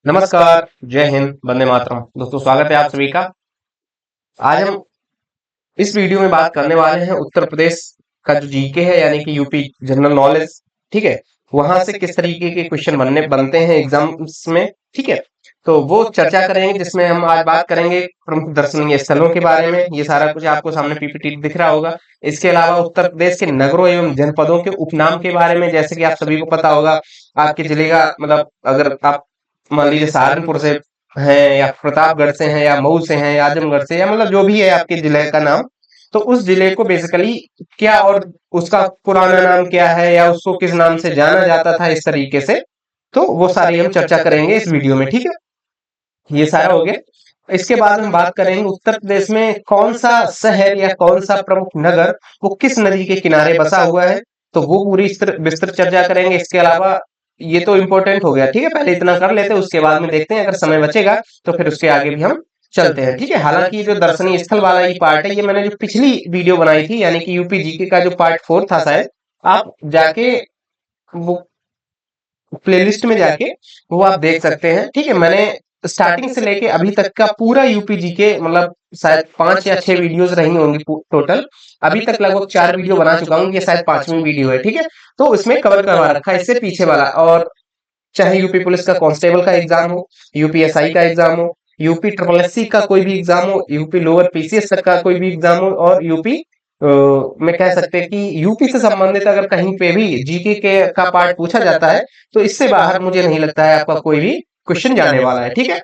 नमस्कार, जय हिंद, वंदे मातरम। दोस्तों स्वागत है आप सभी का। आज हम इस वीडियो में बात करने वाले हैं उत्तर प्रदेश का जो जीके है यानी कि यूपी जनरल नॉलेज, ठीक है। वहां से किस तरीके के क्वेश्चन बनते हैं एग्जाम्स में, ठीक है। तो वो चर्चा करेंगे जिसमें हम आज बात करेंगे प्रमुख दर्शनीय स्थलों के बारे में। ये सारा कुछ आपको सामने पीपीटी दिख रहा होगा। इसके अलावा उत्तर प्रदेश के नगरों एवं जनपदों के उपनाम के बारे में, जैसे कि आप सभी को पता होगा आपके जिले का मतलब अगर आप मान लीजिए सहारनपुर से हैं या प्रतापगढ़ से हैं या मऊ से हैं या आजमगढ़ से या मतलब जो भी है आपके जिले का नाम, तो उस जिले को बेसिकली क्या और उसका पुराना नाम क्या है या उसको किस नाम से जाना जाता था, इस तरीके से। तो वो सारी हम चर्चा करेंगे इस वीडियो में, ठीक है। ये सारा हो गया। इसके बाद हम बात करेंगे उत्तर प्रदेश में कौन सा शहर या कौन सा प्रमुख नगर वो किस नदी के किनारे बसा हुआ है, तो वो पूरी विस्तृत चर्चा करेंगे। इसके अलावा ये तो इम्पोर्टेंट हो गया, ठीक है। पहले इतना कर लेते हैं, उसके बाद में देखते हैं अगर समय बचेगा तो फिर उसके आगे भी हम चलते हैं, ठीक है। हालांकि ये जो दर्शनीय स्थल वाला ये पार्ट है, ये मैंने जो पिछली वीडियो बनाई थी यानी कि यूपी जीके का जो पार्ट 4 था शायद, आप जाके वो प्लेलिस्ट में जाके वो आप देख सकते हैं, ठीक है। मैंने स्टार्टिंग से लेके अभी तक का पूरा यूपीजी के मतलब शायद 5 या 6 वीडियोस रही होंगी टोटल। अभी तक लगभग 4 वीडियो बना चुका हूँ, ये शायद 5वीं वीडियो है, ठीक है। तो इसमें कवर करवा रखा है इससे पीछे वाला। और चाहे यूपी पुलिस का कांस्टेबल का एग्जाम हो, यूपीएसआई का एग्जाम हो, यूपी ट्रिपल एससी का कोई भी एग्जाम हो, यूपी लोअर पीसीएस तक का कोई भी एग्जाम हो, और यूपी में कह सकते हैं कि यूपी से संबंधित अगर कहीं पे भी जीके के का पार्ट पूछा जाता है, तो इससे बाहर मुझे नहीं लगता है आपका कोई भी क्वेश्चन जाने वाला है, ठीक है।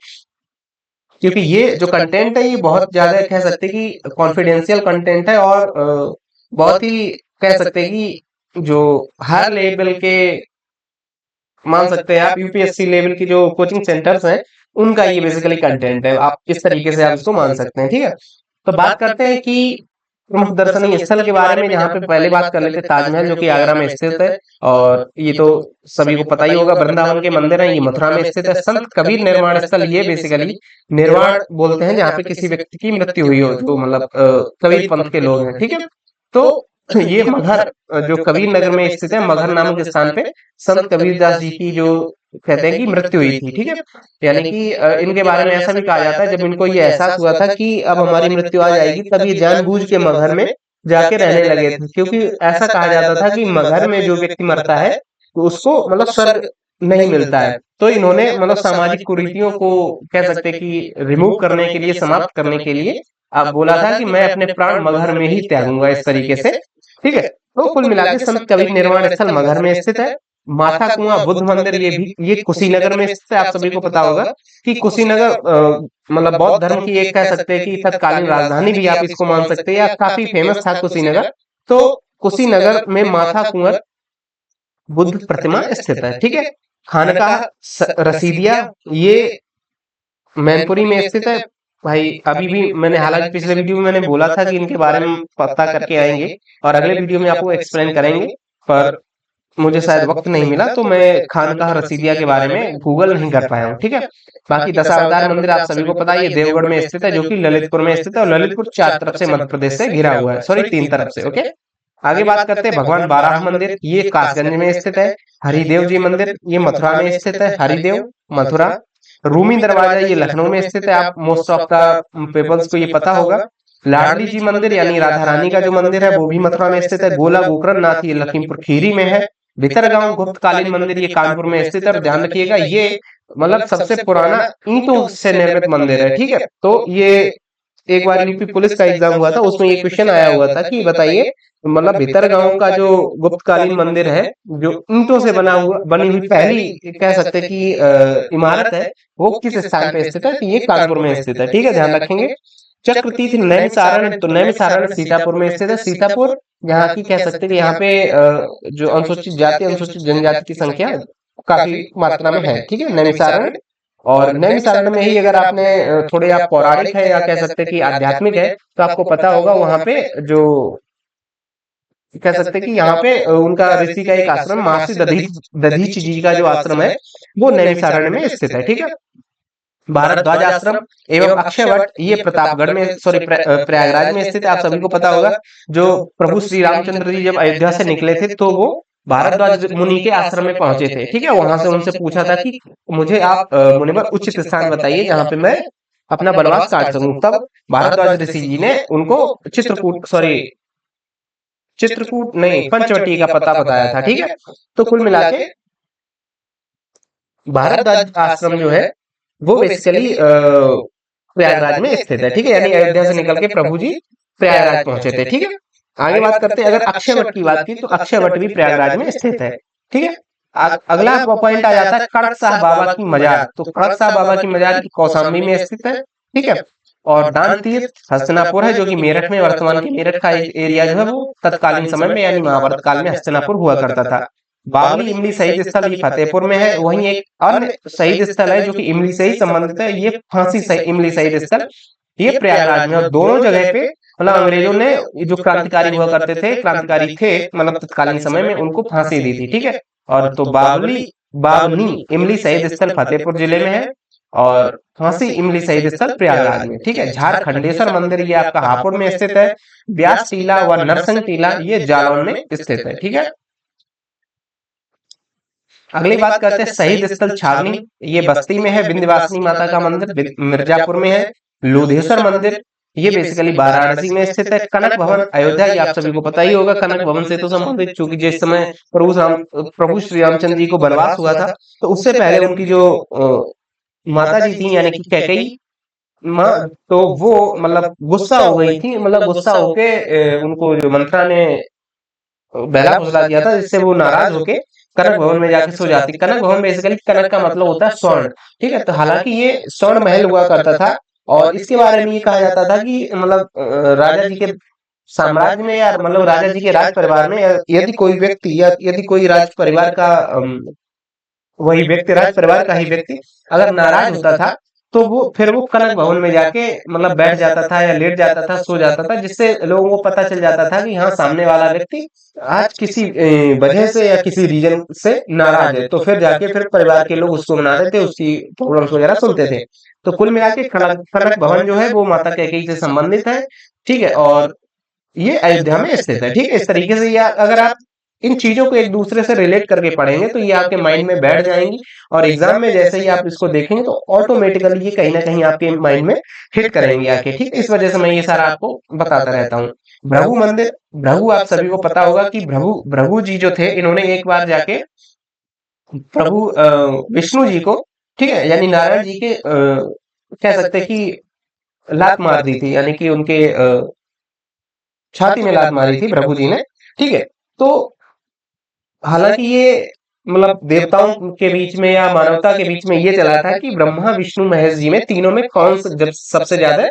क्योंकि ये जो कंटेंट है ये बहुत ज्यादा कह सकते हैं कि कॉन्फिडेंशियल कंटेंट है, और बहुत ही कह सकते हैं कि जो हर लेवल के मान सकते हैं आप यूपीएससी लेवल की जो कोचिंग सेंटर्स हैं उनका ये बेसिकली कंटेंट है। आप इस तरीके से आप इसको मान सकते हैं, ठीक है। तो बात करते हैं कि प्रमुख दर्शनीय स्थल के बारे में। यहाँ पे पहले बात कर लेते हैं ताजमहल, जो कि आगरा में स्थित है। और ये तो सभी को पता ही होगा। वृंदावन के मंदिर है, ये मथुरा में स्थित है। संत कबीर निर्वाण स्थल, ये बेसिकली निर्वाण बोलते हैं जहाँ पे किसी व्यक्ति की मृत्यु हुई हो, जो मतलब कबीर पंथ के लोग हैं, ठीक है। तो ये मगहर जो कबीर नगर में स्थित है, मगहर नामक स्थान पे संत कबीरदास जी की जो कहते हैं कि मृत्यु हुई थी, ठीक है। यानी कि इनके बारे में ऐसा भी कहा जाता है, जब इनको ये एहसास हुआ था कि अब हमारी मृत्यु आ जाएगी, तब ये जानबूझ के मगहर में जाके रहने लगे थे। क्योंकि ऐसा कहा जाता था कि मगहर में जो व्यक्ति मरता है तो उसको मतलब स्वर्ग नहीं मिलता है। तो इन्होंने मतलब सामाजिक कुरीतियों को कह सकते हैं कि रिमूव करने के लिए, समाप्त करने के लिए अब बोला था कि मैं अपने प्राण मगहर में ही त्यागूंगा, इस तरीके से, ठीक है। तो कुल मिला के संत कबीर निर्वाण स्थल मगहर में स्थित है। माथा कुआं बुद्ध मंदिर, ये कुशीनगर में स्थित है। आप सभी को पता होगा कि कुशीनगर मतलब बौद्ध धर्म की एक कह सकते हैं कि तत्कालीन राजधानी भी आप इसको मान सकते हैं, या काफी फेमस था कुशीनगर। तो कुशीनगर में माथा कुंवर बुद्ध प्रतिमा स्थित है, ठीक है। खानकाह रसीदिया, ये मैनपुरी में स्थित है। भाई अभी भी मैंने, हालांकि पिछले वीडियो में मैंने बोला था कि इनके बारे में पता करके आएंगे और अगले वीडियो में आपको एक्सप्लेन करेंगे, पर मुझे शायद वक्त नहीं मिला, तो मैं खानकाह रसीदिया के बारे में गूगल नहीं कर पाया हूँ, ठीक है। बाकी दशावतार मंदिर आप सभी को पता है, ये देवगढ़ में स्थित है, जो कि ललितपुर में स्थित है। और ललितपुर 4 तरफ से मध्य प्रदेश से घिरा हुआ है, सॉरी 3 तरफ से, ओके। आगे बात करते हैं भगवान बाराह मंदिर, ये कासगंज में स्थित है। हरिदेव जी मंदिर, ये मथुरा में स्थित है, हरिदेव मथुरा। रूमी दरवाजा, ये लखनऊ में स्थित है। आप मोस्ट ऑफ द पीपल्स को ये पता होगा। लाडली जी मंदिर यानी राधा रानी का जो मंदिर है वो भी मथुरा में स्थित है। गोला गोकर्ण नाथ, ये लखीमपुर खीरी में है। भितरगांव गुप्तकालीन मंदिर, ये कानपुर में स्थित है। और ध्यान रखिएगा ये मतलब सबसे पुराना ईंटों से निर्मित मंदिर है, ठीक है। तो ये एक बार यूपी पुलिस का एग्जाम हुआ था, उसमें ये क्वेश्चन आया हुआ था कि बताइए मतलब भितरगांव का जो गुप्तकालीन मंदिर है, जो ईंटों से बनी हुई पहली कह सकते हैं कि इमारत है, वो किस स्थान पे स्थित है, तो ये कानपुर में स्थित है, ठीक है। ध्यान रखेंगे। चक्रतीर्थ नैमिषारण्य, तो नैमिषारण्य सीतापुर में स्थित है। सीतापुर यहाँ की कह सकते हैं कि यहाँ पे जो अनुसूचित जाति अनुसूचित जनजाति की संख्या काफी मात्रा में है, ठीक है, नैमिषारण्य। और नैमिषारण्य में ही अगर आपने थोड़े आप पौराणिक है या कह सकते हैं कि आध्यात्मिक है, तो आपको पता होगा वहां पे जो कह सकते हैं कि यहाँ पे उनका ऋषि का एक आश्रम महर्षि दधीच जी का जो आश्रम है वो नैमिषारण्य में स्थित है, ठीक है। भारद्वाज आश्रम एवं अक्षयवट, ये प्रतापगढ़ में, सॉरी प्रयागराज में स्थित है। आप सभी को पता होगा जो प्रभु श्री रामचंद्र जी जब अयोध्या से निकले थे, तो वो भारद्वाज मुनि के आश्रम में पहुंचे थे, ठीक है। वहां से उनसे पूछा था कि मुझे आप मुनिवर उचित स्थान बताइए जहां पे मैं अपना वनवास काट सकूं। तब भारद्वाज ऋषि जी ने उनको चित्रकूट, सॉरी चित्रकूट नहीं, पंचवटी का पता बताया था, ठीक है। तो कुल मिला के भारद्वाज आश्रम जो है वो बेसिकली प्रयागराज में स्थित है, ठीक है। यानी अयोध्या से निकल के प्रभु जी प्रयागराज पहुंचे थे, ठीक है। आगे बात करते हैं, अगर अक्षय वट की बात की तो अक्षय वट भी प्रयागराज में स्थित है, ठीक है। अगला पॉइंट आ जाता है कड़क साहब बाबा की मजार। तो कड़क साहब बाबा की मजार की कौशाम्बी में स्थित है, ठीक है। और दान तीर्थ हस्तिनापुर है, जो कि मेरठ में, वर्तमान के मेरठ का एरिया जो है वो तत्कालीन समय में यानी महाभारत काल में हस्तिनापुर हुआ करता था। बावली इमली शहीद स्थल ये फतेहपुर में है। वहीं एक अन्य शहीद स्थल है जो कि इमली से ही संबंधित है, ये इमली शहीद स्थल, ये प्रयागराज में। और दोनों जगह पे मतलब अंग्रेजों ने जो क्रांतिकारी हुआ करते थे, क्रांतिकारी थे मतलब तत्कालीन समय में, उनको फांसी दी थी, ठीक है। और तो बावनी इमली शहीद स्थल फतेहपुर जिले में है और फांसी इमली शहीद स्थल प्रयागराज में, ठीक है। झारखंडेश्वर मंदिर ये आपका हापुड़ में स्थित है। व्यास टीला व नरसिंह टीला ये जालौन में स्थित है, ठीक है। अगली बात करते हैं शहीद स्थल छावनी, ये बस्ती में है। विंध्यवासिनी माता का मंदिर मिर्जापुर में है। लुधेश्वर मंदिर ये बेसिकली वाराणसी में स्थित है। कनक भवन अयोध्या, ये आप सभी को पता ही होगा, कनक भवन से तो संबंधित, चूंकि जिस समय प्रभु श्री रामचंद्र जी को वनवास हुआ था तो उससे पहले उनकी जो माता जी थी यानी कि कैकेयी माँ, तो वो मतलब गुस्सा हो गई थी, मतलब गुस्सा होके उनको जो मंत्रा ने बहला फुसला दिया था, जिससे वो नाराज होके कनक भवन में जाके सो जाती। कनक भवन बेसिकली, कनक का मतलब होता है स्वर्ण, ठीक है। तो हालांकि ये स्वर्ण महल हुआ करता था और इसके बारे में ये कहा जाता था कि मतलब राजा जी के साम्राज्य में या मतलब राजा जी के राज परिवार में यदि कोई व्यक्ति या यदि कोई राज परिवार का वही व्यक्ति, राज परिवार का ही व्यक्ति अगर नाराज होता था तो वो फिर वो कनक भवन में जाके मतलब बैठ जाता था या लेट जाता था, सो जाता था, जिससे लोगों को पता चल जाता था कि हाँ सामने वाला व्यक्ति आज किसी वजह से या किसी रीजन से नाराज है। तो फिर जाके फिर परिवार के लोग उसको मनाते थे, उसकी प्रॉब्लम्स वगैरह सुनते थे। तो कुल मिला के कनक भवन जो है वो माता कैकेयी से संबंधित है, ठीक है। और ये अयोध्या में स्थित है, ठीक है। इस तरीके से ये अगर आप इन चीजों को एक दूसरे से रिलेट करके पढ़ेंगे तो ये आपके माइंड में बैठ जाएंगी और एग्जाम में जैसे ही आप इसको देखेंगे तो ऑटोमेटिकली ये कहीं ना कहीं आपके माइंड में हिट करेंगे आके, ठीक है। इस वजह से मैं ये सारा आपको बताता रहता हूँ। भृगु मंदिर, भृगु आप सभी को पता होगा कि भृगु भृगु जी जो थे, इन्होंने एक बार जाके प्रभु विष्णु जी को, ठीक है, यानी नारायण जी के कह सकते हैं कि लात मार दी थी, यानी कि उनके छाती में लात मारी थी प्रभु जी ने, ठीक है। तो हालांकि ये मतलब देवताओं के बीच में या मानवता के बीच में ये चला था कि ब्रह्मा विष्णु महेश जी में तीनों में कौन जब सबसे ज्यादा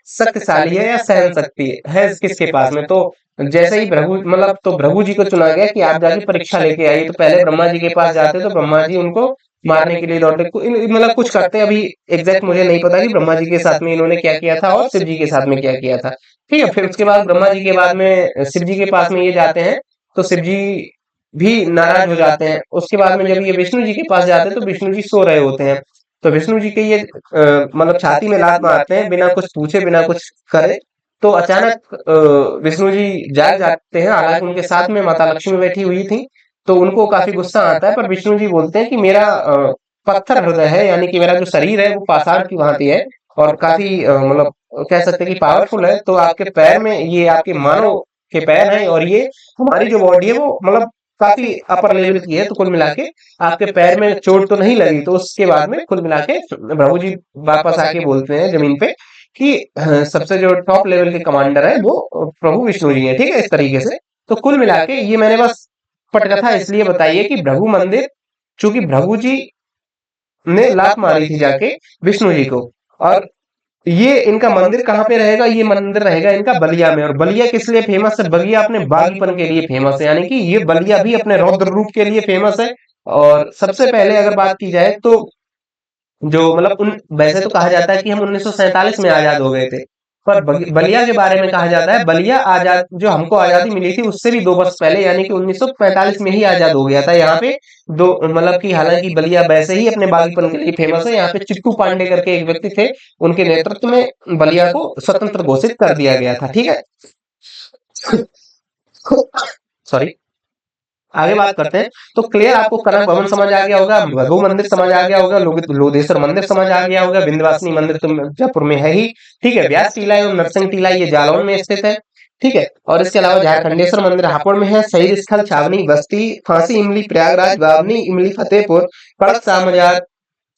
शक्तिशाली है या सहन शक्ति है किसके पास में। तो जैसे ही भृगु मतलब तो भृगु जी को चुना गया कि आप जाके परीक्षा लेके आइए। तो पहले ब्रह्मा जी के पास जाते तो ब्रह्मा जी उनको मारने के लिए लौटे, मतलब कुछ करते, अभी एग्जैक्ट मुझे नहीं पता कि ब्रह्मा जी के साथ में इन्होंने क्या किया था और शिव जी के साथ में क्या किया था, ठीक है। फिर उसके बाद ब्रह्मा जी के बाद में शिव जी के पास में ये जाते हैं तो शिव जी भी नाराज हो जाते हैं। उसके बाद में जब ये विष्णु जी के पास जाते हैं तो विष्णु जी सो रहे होते हैं। तो विष्णु जी के ये मतलब छाती में लात मारते हैं बिना कुछ पूछे बिना कुछ करे। तो अचानक विष्णु जी जाग जाते हैं, हालांकि उनके साथ में माता लक्ष्मी बैठी हुई थी। तो उनको काफी गुस्सा आता है, पर विष्णु जी बोलते हैं कि मेरा पत्थर हृदय है, यानी कि मेरा जो शरीर है वो पाषाण की भांति है और काफी मतलब कह सकते हैं कि पावरफुल है। तो आपके पैर में, ये आपके मानव के पैर हैं और ये हमारी जो बॉडी है वो मतलब काफी अपर लेवल की है। तो कुल मिला के आपके पैर में चोट तो नहीं लगी। तो उसके बाद में कुल मिला के प्रभु जी वापस आके बोलते हैं जमीन पे कि सबसे जो टॉप लेवल के कमांडर है वो प्रभु विष्णु जी है, ठीक है, इस तरीके से। तो कुल मिला के ये मैंने बस पटकथा इसलिए बताई है कि भृगु मंदिर, चूंकि भृगु जी ने लात मारी थी जाके विष्णु जी को, और ये इनका मंदिर कहाँ पे रहेगा, ये मंदिर रहेगा इनका बलिया में। और बलिया किस लिए फेमस है, बलिया अपने बागीपन के लिए फेमस है, यानी कि ये बलिया भी अपने रौद्र रूप के लिए फेमस है। और सबसे पहले अगर बात की जाए तो जो मतलब उन वैसे तो कहा जाता है कि हम 1947 में आजाद हो गए थे, पर बलिया के बारे में कहा जाता है बलिया आजाद जो हमको आजादी मिली थी उससे भी 2 वर्ष पहले यानी कि 1945 में ही आजाद हो गया था। यहाँ पे दो मतलब कि हालांकि बलिया वैसे ही अपने बागीपन के लिए फेमस है। यहाँ पे चिट्टू पांडे करके एक व्यक्ति थे, उनके नेतृत्व में बलिया को स्वतंत्र घोषित कर दिया गया था, ठीक है। सॉरी। आगे बात करते हैं तो क्लियर आपको कनक भवन समझ आ गया होगा, भगो मंदिर समझ आ गया होगा, लोधेश्वर मंदिर समझ आ गया होगा, विंध्यवासिनी मंदिर तो जयपुर में है ही। ठीक है, व्यास टीला एवं नरसिंह टीला ये जालौन में स्थित है। ठीक है, और इसके अलावा झारखंडेश्वर मंदिर हापुड़ में है। शहीद स्थल छावनी बस्ती, फांसी इमली प्रयागराज, बावनी इमली फतेहपुर, कड़क मजार,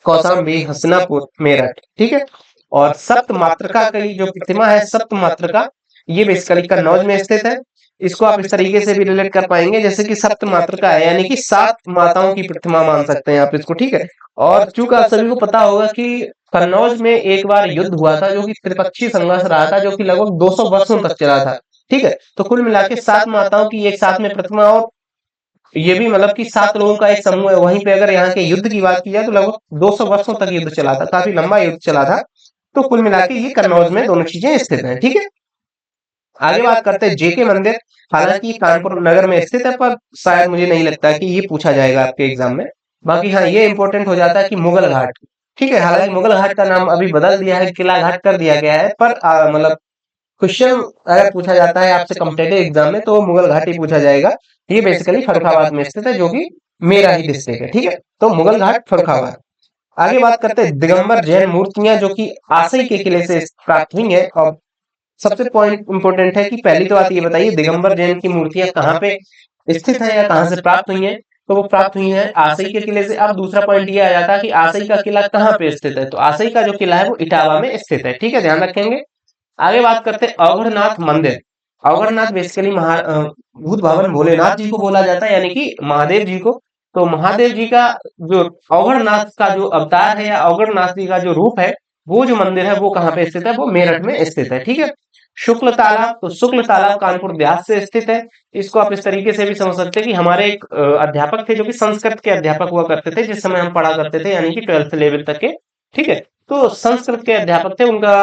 कौशाम्बी हसनापुर मेरठ। ठीक है, और सप्त मातृका की जो प्रतिमा है, सप्त मातृका, ये बेसिकली कन्नौज में स्थित है। इसको आप इस तरीके से भी रिलेट कर पाएंगे जैसे कि सप्त मातृका है, यानी कि 7 माताओं की प्रतिमा मान सकते हैं आप इसको। ठीक है, और चूंकि आप सभी को पता होगा कि कन्नौज में एक बार युद्ध हुआ था जो कि त्रिपक्षीय संघर्ष रहा था, जो कि लगभग 200 वर्षों तक चला था। ठीक है, तो कुल मिला के 7 माताओं की एक साथ में प्रतिमा, और ये भी मतलब कि 7 लोगों का एक समूह है। वहीं पे अगर यहाँ के युद्ध की बात की जाए तो लगभग 200 वर्षों तक युद्ध चला था, काफी लंबा युद्ध चला था। तो कुल मिला के ये कन्नौज में दोनों चीजें स्थित हैं। ठीक है, आगे बात करते हैं जेके मंदिर। हालांकि कानपुर नगर में स्थित है, पर शायद मुझे नहीं लगता कि ये पूछा जाएगा आपके एग्जाम में। बाकी हाँ, ये इंपॉर्टेंट हो जाता है कि मुगल घाट। ठीक है, हालांकि मुगल घाट का नाम अभी बदल दिया है, किला घाट कर दिया गया है, पर मतलब क्वेश्चन अगर पूछा जाता है आपसे कॉम्पिटेटिव एग्जाम में तो मुगल घाट ही पूछा जाएगा। ये बेसिकली फर्रुखाबाद में स्थित है, जो कि मेरा ही डिस्ट्रिक्ट है। ठीक है, तो मुगल घाट फर्रुखाबाद। आगे बात करते हैं दिगंबर जैन मूर्तियां, जो कि आसई के किले से प्राप्त हुई है। और सबसे पॉइंट इंपोर्टेंट है कि पहली तो बात ये बताइए दिगंबर जैन की मूर्तियां कहाँ पे स्थित है या कहाँ से प्राप्त हुई हैं। तो वो प्राप्त हुई है आसई के किले से। अब दूसरा पॉइंट ये आ जाता है कि आसई का किला कहाँ पे स्थित है, तो आसई का जो किला है वो इटावा में स्थित है। ठीक है, ध्यान रखेंगे। आगे बात करते हैं अवघड़नाथ मंदिर। अवघड़नाथ बेसिकली भूत भवन भोलेनाथ जी को बोला जाता है, यानी कि महादेव जी को। तो महादेव जी का जो अवघड़नाथ का जो अवतार है या अवघड़नाथ जी का जो रूप है, वो जो मंदिर है वो कहाँ पे स्थित है, वो मेरठ में स्थित है। ठीक है, शुक्ल तालाब, तो शुक्ल तालाब कानपुर देहात से स्थित है। इसको आप इस तरीके से भी समझ सकते हैं कि हमारे एक अध्यापक थे जो कि संस्कृत के अध्यापक हुआ करते थे जिस समय हम पढ़ा करते थे, यानी कि 12th लेवल तक के। ठीक है, तो संस्कृत के अध्यापक थे, उनका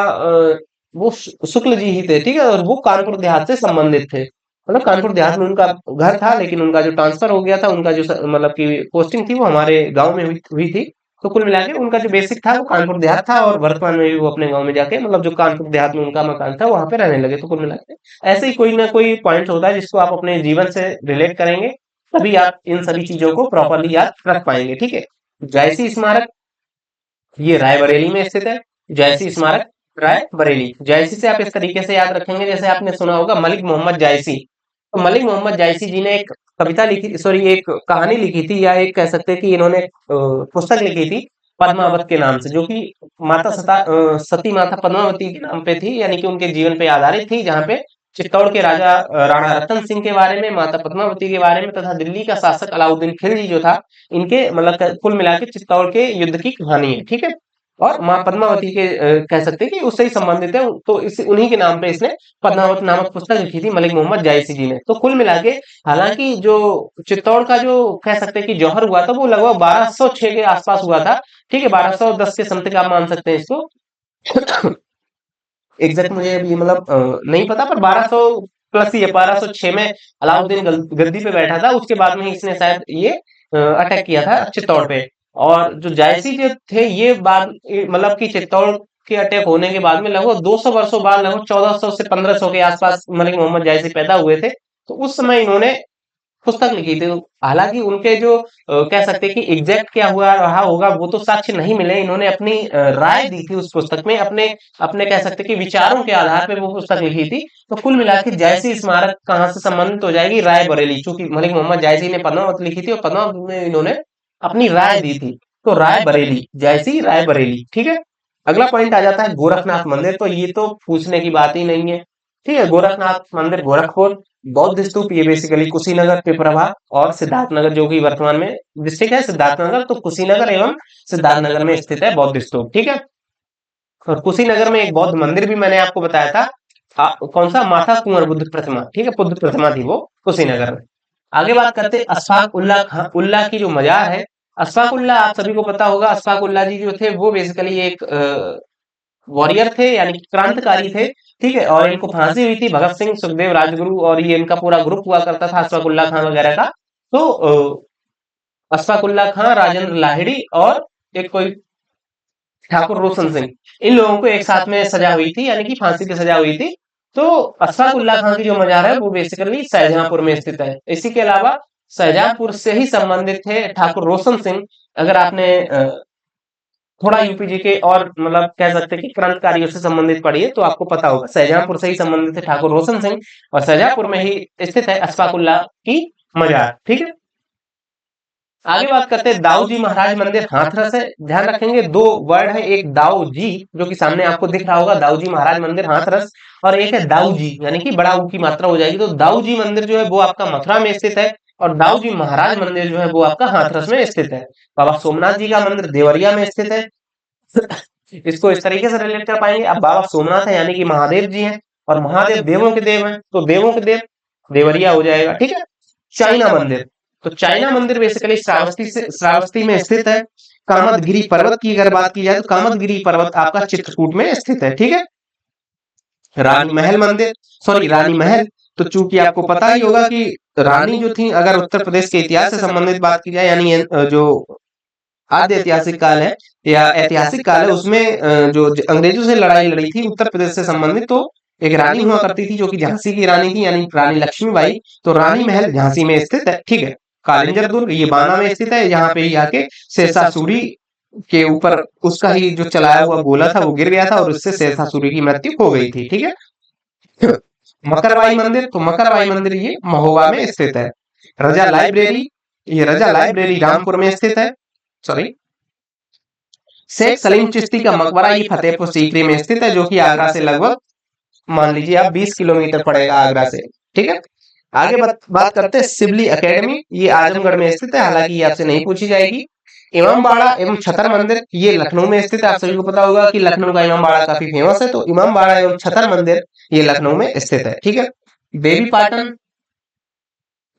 वो शुक्ल जी ही थे। ठीक है, और वो कानपुर देहात से संबंधित थे। मतलब कानपुर देहात में उनका घर था, लेकिन उनका जो ट्रांसफर हो गया था, उनका जो मतलब की पोस्टिंग थी वो हमारे गांव में हुई थी। तो कुल मिला के उनका जो बेसिक था वो कानपुर देहात था, और वर्तमान में भी वो अपने गांव में जाके मतलब जो कानपुर देहात में उनका मकान था वहां पे रहने लगे। तो कुल मिला के ऐसे ही कोई ना कोई पॉइंट होता है जिसको आप अपने जीवन से रिलेट करेंगे, तभी आप इन सभी चीजों को प्रॉपरली याद रख पाएंगे। ठीक है, जायसी स्मारक, ये रायबरेली में स्थित है। जायसी स्मारक रायबरेली। जायसी से आप इस तरीके से याद रखेंगे, जैसे आपने सुना होगा मलिक मोहम्मद जायसी। तो मलिक मोहम्मद जायसी जी ने एक कविता लिखी, सॉरी एक कहानी लिखी थी, या एक कह सकते हैं कि इन्होंने पुस्तक लिखी थी पद्मावत के नाम से, जो कि सती माता पद्मावती के नाम पे थी, यानी कि उनके जीवन पे आधारित थी, जहाँ पे चित्तौड़ के राजा राणा रतन सिंह के बारे में, माता पद्मावती के बारे में, तथा दिल्ली का शासक अलाउद्दीन खिलजी जो था, इनके मतलब कुल मिला के चित्तौड़ के युद्ध की कहानी है। ठीक है, और माँ पद्मावती के कह सकते हैं कि उससे ही संबंधित है। तो इस उन्हीं के नाम पे इसने पद्मावत नामक पुस्तक लिखी थी मलिक मोहम्मद जायसी जी ने। तो कुल मिला के हालांकि जो चित्तौड़ का जो कह सकते हैं कि जौहर हुआ था वो लगभग 1206 के आसपास हुआ था। ठीक है, 1210 के समथिंग आप मान सकते हैं इसको। एग्जैक्ट मुझे अभी मतलब नहीं पता, पर 1200 प्लस ही है। 1206 में अलाउद्दीन गद्दी पे बैठा था, उसके बाद में इसने शायद ये अटैक किया था चित्तौड़ पे। और जो जायसी जो थे ये बाद मतलब कि चित्तौड़ के अटैक होने के बाद में लगभग 200 वर्षों बाद, लगभग 1400 से 1500 के आसपास मलिक मोहम्मद जायसी पैदा हुए थे। तो उस समय इन्होंने पुस्तक लिखी थी। हालांकि उनके जो कह सकते हैं कि एग्जैक्ट क्या हुआ रहा होगा वो तो साक्ष्य नहीं मिले। इन्होंने अपनी राय दी थी उस पुस्तक में, अपने अपने कह सकते हैं कि विचारों के आधार पर वो पुस्तक लिखी थी। तो कुल मिलाकर जायसी स्मारक कहाँ से संबंधित हो जाएगी, रायबरेली, चूंकि मलिक मोहम्मद जायसी ने पद्मावत लिखी थी और पद्मावत में इन्होंने अपनी राय दी थी। तो रायबरेली, जायसी रायबरेली। ठीक है, अगला पॉइंट आ जाता है गोरखनाथ मंदिर। तो ये तो पूछने की बात ही नहीं है। ठीक है, गोरखनाथ मंदिर गोरखपुर। बौद्ध स्तूप, ये बेसिकली कुशीनगर, पिपरवा और सिद्धार्थनगर, जो कि वर्तमान में डिस्ट्रिक्ट है सिद्धार्थनगर, तो कुशीनगर एवं सिद्धार्थनगर में स्थित है बौद्ध स्तूप। ठीक है, और कुशीनगर में एक बौद्ध मंदिर भी मैंने आपको बताया था। कौन सा, माथा कुंवर बुद्ध प्रतिमा। ठीक है, बुद्ध प्रतिमा थी वो कुशीनगर में। आगे बात करते हैं अशफाक उल्लाह खां, उल्लाह की जो मजार है। अशफाक उल्लाह आप सभी को पता होगा, अशफाक उल्लाह जी जो थे वो बेसिकली एक वॉरियर थे, यानी कि क्रांतिकारी थे। ठीक है, और इनको फांसी हुई थी भगत सिंह, सुखदेव, राजगुरु, और ये इनका पूरा ग्रुप हुआ करता था अशफाक उल्लाह खां वगैरह का। तो अशफाक उल्लाह खां, राजेंद्र लाहिड़ी और एक कोई ठाकुर रोशन सिंह, इन लोगों को एक साथ में सजा हुई थी, यानी कि फांसी की सजा हुई थी। तो अशफाक उल्लाह खां की जो मजार है वो बेसिकली शाहजहांपुर में स्थित है। इसी के अलावा शाहजहांपुर से ही संबंधित थे ठाकुर रोशन सिंह। अगर आपने थोड़ा यूपीजी के और मतलब कह सकते हैं कि क्रांतिकारियों से संबंधित पढ़ी है तो आपको पता होगा, शाहजहांपुर से ही संबंधित है ठाकुर रोशन सिंह, और शाहजहांपुर में ही स्थित है अशफाकुल्ला की मजार। ठीक है, आगे बात करते हैं दाऊ जी महाराज मंदिर हाथरस है। ध्यान रखेंगे दो वर्ड है, एक दाऊ जी जो कि सामने आपको दिख रहा होगा दाऊ जी महाराज मंदिर हाथरस, और एक है दाऊ जी यानी कि बड़ा ऊ की मात्रा हो जाएगी। तो दाऊ जी मंदिर जो है वो आपका मथुरा में स्थित है, और दाऊ जी महाराज मंदिर जो है वो आपका हाथरस में स्थित है। बाबा सोमनाथ जी का मंदिर देवरिया में स्थित है। इसको इस तरीके से रिलेट कर पाएंगे। अब बाबा सोमनाथ है यानी कि महादेव जी हैं, और महादेव देवों के देव हैं, तो देवों के देव देवरिया हो जाएगा। ठीक है, चाइना मंदिर, तो चाइना मंदिर बेसिकली श्रावस्ती में स्थित है। कामदगिरी पर्वत की अगर बात की जाए तो कामदगिरी पर्वत आपका चित्रकूट में स्थित है। ठीक है, रानी महल मंदिर, सॉरी रानी महल, तो चूंकि आपको पता ही होगा कि रानी जो थी, अगर उत्तर प्रदेश के इतिहास से संबंधित बात की जाए, यानी जो आद्य ऐतिहासिक काल है या ऐतिहासिक काल है, उसमें जो अंग्रेजों से लड़ाई लड़ी थी उत्तर प्रदेश से संबंधित, तो एक रानी हुआ करती थी जो कि झांसी की रानी थी, यानी रानी लक्ष्मीबाई। तो रानी महल झांसी में स्थित है। ठीक है, कालिंजर दुर्ग ये बाना में स्थित है, यहाँ पे ही आके शेरशाह सूरी के ऊपर उसका ही जो चलाया हुआ गोला था वो गिर गया था, और उससे शेरशाह सूरी की मृत्यु हो गई थी। ठीक है, मकरबाई मंदिर, तो मकरबाई मंदिर ये महोबा में स्थित है। रजा लाइब्रेरी, ये रजा लाइब्रेरी रामपुर में स्थित है। सॉरी, शेख सलीम चिश्ती का मकबरा ये फतेहपुर सीकरी में स्थित है, जो कि आगरा से लगभग मान लीजिए आप 20 किलोमीटर पड़ेगा आगरा से। ठीक है, आगे बात करते हैं सिबली एकेडमी, ये आजमगढ़ में स्थित है, हालांकि ये आपसे नहीं पूछी जाएगी। इमामबाड़ा एवं छतर मंदिर ये लखनऊ में स्थित है। आप सभी को पता होगा कि लखनऊ का इमामबाड़ा काफी फेमस है, तो इमामबाड़ा एवं छतर मंदिर ये लखनऊ में स्थित है। ठीक है, देवी पाटन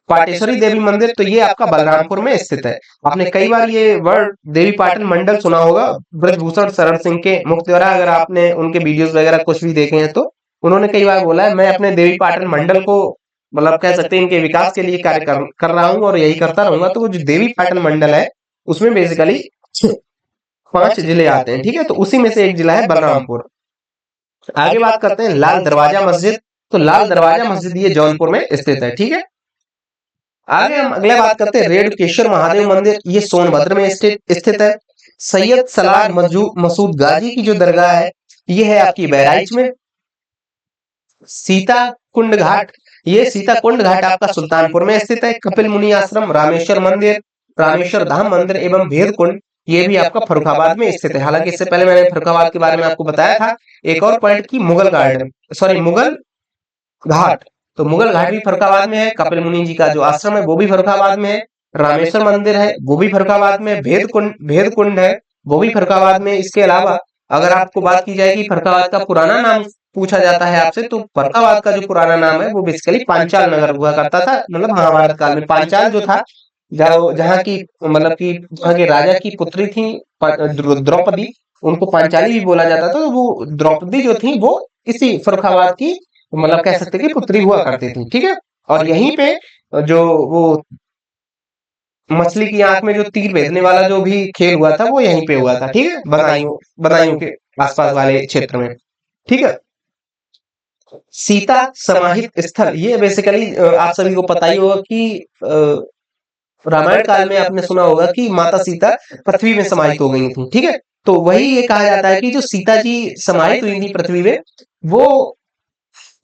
पाटेश्वरी देवी मंदिर, तो ये आपका बलरामपुर में स्थित है। आपने कई बार ये वर्ड देवी पाटन मंडल सुना होगा ब्रजभूषण शरण सिंह के मुख द्वारा, अगर आपने उनके वीडियोस वगैरह कुछ भी देखे हैं तो उन्होंने कई बार बोला है मैं अपने देवी पाटन मंडल को मतलब कह सकते हैं इनके विकास के लिए कार्य कर रहा हूँ और यही करता रहूंगा। तो वो जो देवी पाटन मंडल है उसमें बेसिकली 5 जिले आते हैं। ठीक है, तो उसी में से एक जिला है बलरामपुर। आगे बात करते हैं लाल दरवाजा मस्जिद, तो लाल दरवाजा मस्जिद ये जौनपुर में स्थित है। ठीक है, आगे हम अगले बात करते हैं रेणुकेश्वर महादेव मंदिर, ये सोनभद्र में स्थित है। सैयद सलार मसूद गाजी की जो दरगाह है ये है आपकी बहराइच में। सीता कुंड घाट, ये सीता कुंड घाट आपका सुल्तानपुर में स्थित है। कपिल मुनि आश्रम, रामेश्वर मंदिर, रामेश्वर धाम मंदिर एवं भेद कुंड ये भी आपका फर्रुखाबाद में स्थित है। हालांकि इससे पहले मैंने फर्रुखाबाद के बारे में आपको बताया था। एक और पॉइंट की मुगल गार्डन, सॉरी मुगल घाट, तो मुगल घाट भी फर्रुखाबाद में है। कपिल मुनि जी का जो आश्रम है वो भी फर्रुखाबाद में है। रामेश्वर मंदिर है वो भी फर्रुखाबाद में है। भेद कुंड है वो भी फर्रुखाबाद में। इसके अलावा अगर आपको बात की जाए कि फर्रुखाबाद का पुराना नाम पूछा जाता है आपसे, तो फर्रुखाबाद का जो पुराना नाम है वो बेसिकली पांचाल नगर हुआ करता था। मतलब महाभारत काल में पांचाल जो था, जहाँ की मतलब की वहाँ के राजा की पुत्री थी द्रौपदी, उनको पांचाली भी बोला जाता था। तो वो द्रौपदी जो थी वो इसी फर्रुखाबाद की मतलब कह सकते हैं कि पुत्री हुआ करती थी। ठीक है, और यहीं पे जो वो मछली की आंख में जो तीर भेजने वाला जो भी खेल हुआ था वो यहीं पे हुआ था। ठीक है, बदायूं के आसपास वाले क्षेत्र में। ठीक है, सीता समाहित स्थल ये बेसिकली आप सभी को पता ही होगा कि रामायण काल में आपने सुना होगा कि माता सीता पृथ्वी में समाहित हो गई थी। ठीक है, तो वही ये कहा जाता है कि जो सीता जी समाहित हुई थी पृथ्वी में, वो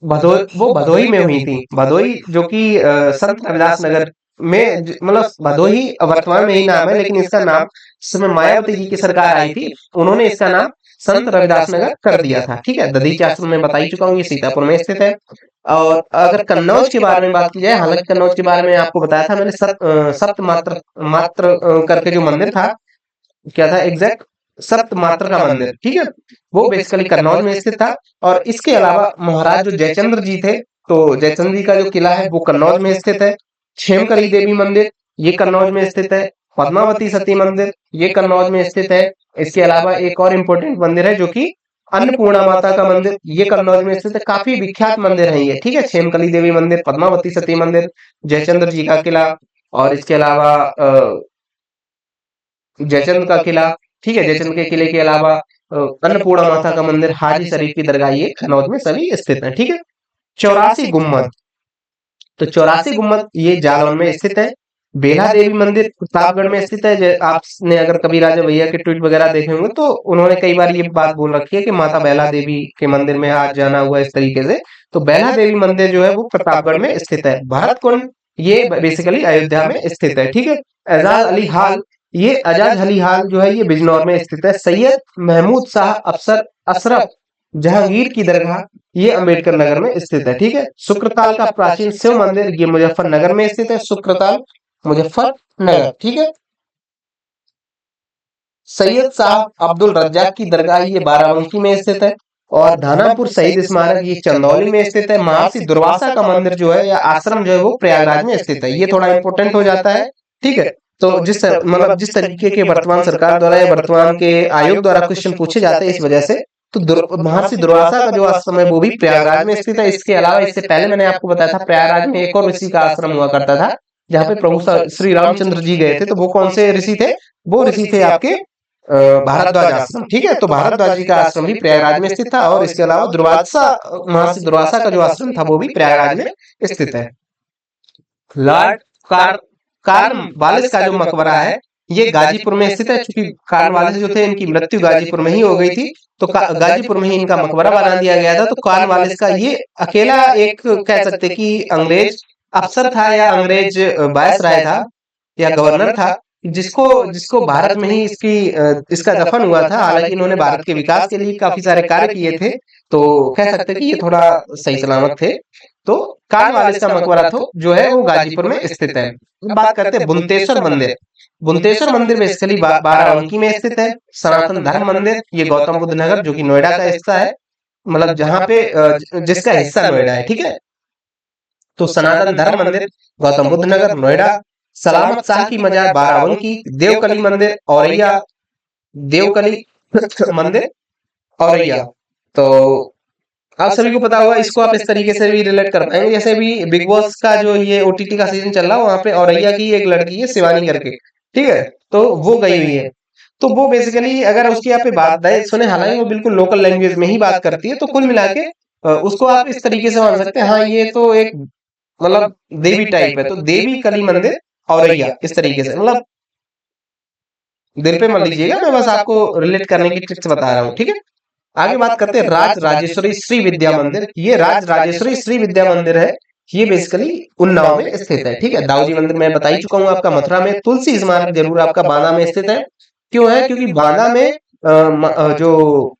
भदोही में हुई थी। भदोही जो कि संत रविदास नगर में मतलब भदोही वर्तमान में ही नाम है, लेकिन इसका नाम समय मायावती जी की सरकार आई थी, उन्होंने इसका नाम संत रविदास नगर कर दिया था। ठीक है, दधीचि आश्रम में बता ही चुका हूँ, ये सीतापुर में स्थित है। और अगर कन्नौज के बारे में बात की जाए, हालांकि कन्नौज के बारे में आपको बताया था मैंने, सप्त मात्र मात्र करके जो मंदिर था, क्या था एग्जैक्ट, सप्त मात्र का मंदिर। ठीक है, वो बेसिकली कन्नौज में स्थित था। और इसके अलावा महाराज जो जयचंद्र जी थे, तो जयचंद्र जी का जो किला है वो कन्नौज में स्थित है। क्षेमकली देवी मंदिर ये कन्नौज में स्थित है। पद्मावती सती मंदिर ये कन्नौज में स्थित है। इसके अलावा एक और इम्पोर्टेंट मंदिर है जो कि अन्नपूर्णा माता का मंदिर, ये कन्नौज में स्थित है। काफी विख्यात मंदिर है ये। ठीक है, क्षेमकली देवी मंदिर, पद्मावती सती मंदिर, जयचंद्र जी का किला, और इसके अलावा जयचंद का किला। ठीक है, जयचंद के किले के अलावा अन्नपूर्णा माता का मंदिर, हाजी शरीफ की दरगाह, ये कन्नौज में सभी स्थित है। ठीक है, 84 गुम्मद, तो 84 गुम्मद ये जालौन में स्थित है। बेला देवी मंदिर प्रतापगढ़ में स्थित है। आपने अगर कभी राजा भैया के ट्वीट वगैरह देखे होंगे तो उन्होंने कई बार ये बात बोल रखी है कि माता बेला देवी के मंदिर में आज जाना हुआ इस तरीके से। तो बेला देवी मंदिर जो है वो प्रतापगढ़ में स्थित है। भरत कुंड ये बेसिकली अयोध्या में स्थित है, ठीक है। एजाज अली हाल, ये एजाज अली हाल जो है ये बिजनौर में स्थित है। सैयद महमूद शाह अफसर अशरफ जहांगीर की दरगाह ये अंबेडकर नगर में स्थित है, ठीक है। शुक्रताल का प्राचीन शिव मंदिर ये मुजफ्फरनगर में स्थित है। शुक्रताल मुजफ्फरनगर, ठीक है। सैयद साहब अब्दुल रज्जाक की दरगाह ये बाराबंकी में स्थित है। और धानापुर शहीद स्मारक ये चंदौली में स्थित है। महर्षि दुर्वासा का मंदिर जो है या आश्रम जो है वो प्रयागराज में स्थित है। ये थोड़ा इंपॉर्टेंट हो जाता है, ठीक है। तो जिस तरीके के वर्तमान सरकार द्वारा या वर्तमान के आयोग द्वारा क्वेश्चन पूछे जाते हैं, इस वजह से तो महर्षि दुर्वासा का जो आश्रम है वो भी प्रयागराज में स्थित है। इसके अलावा इससे पहले मैंने आपको बताया था प्रयागराज में एक और ऋषि का आश्रम हुआ करता था, जहाँ पे प्रभु श्री रामचंद्र जी गए थे। तो वो कौन से ऋषि थे? वो ऋषि थे आपके भारद्वाज आश्रम, ठीक है। तो भारद्वाज जी का आश्रम भी प्रयागराज में स्थित था। और इसके अलावा दुर्वासा महर्षि दुर्वासा का जो आश्रम था वो भी प्रयागराज में स्थित है। लॉर्ड कार कार्नवालिस का जो मकबरा है ये गाजीपुर में स्थित है। चूंकि कार्नवालिस जो थे इनकी मृत्यु गाजीपुर में ही हो गई थी, तो गाजीपुर में ही इनका मकबरा बना दिया गया था। तो कार्नवालिस का ये अकेला एक कह सकते कि अंग्रेज अफसर था या अंग्रेज वायसराय था या गवर्नर था, जिसको जिसको भारत में ही इसका दफन हुआ था। हालांकि इन्होंने भारत के विकास के लिए काफी सारे कार्य किए थे, तो कह सकते कि ये थोड़ा सही सलामत थे। तो कार्नवालिस का मकबरा तो जो है वो गाजीपुर में स्थित है। बात करते हैं बुनतेश्वर मंदिर। बुनतेश्वर मंदिर बेसिकली बाराबंकी में स्थित है। सनातन धर्म मंदिर ये गौतम बुद्ध नगर जो कि नोएडा का हिस्सा है, मतलब जहाँ पे जिसका हिस्सा नोएडा है, ठीक है। तो सनातन धर्म मंदिर गौतम बुद्ध नगर नोएडा। सलामत शाह की मजार बाराबंकी। देवकली मंदिर औरैया, देवकली मंदिर औरैया। तो आप सभी को पता होगा, इसको आप इस तरीके से भी रिलेट कर पाएंगे जैसे भी बिग बॉस का जो ये ओटीटी का सीजन चल रहा है, वहां पे औरैया की एक लड़की है शिवानी करके, ठीक है। तो वो गई हुई है। तो वो बेसिकली अगर उसकी आप बात सुने, हालांकि वो बिल्कुल लोकल लैंग्वेज में ही बात करती है, तो कुल मिला के उसको आप इस तरीके से मान सकते हैं, हाँ ये तो एक मतलब देवी टाइप है। तो देवी कली मंदिर औरैया इस तरीके से, मतलब दिल पे मत लीजिएगा, मैं बस आपको रिलेट करने की ट्रिक्स बता रहा हूँ, ठीक है। आगे बात करते हैं राज राजेश्वरी श्री विद्या मंदिर। ये राज राजेश्वरी श्री विद्या मंदिर है, ये बेसिकली उन्नाव में स्थित है, ठीक है। दाऊजी मंदिर मैं बता ही चुका हूँ आपका। मथुरा में तुलसी स्मारक जरूर आपका बांदा में स्थित है। क्यों है? क्योंकि बांदा में जो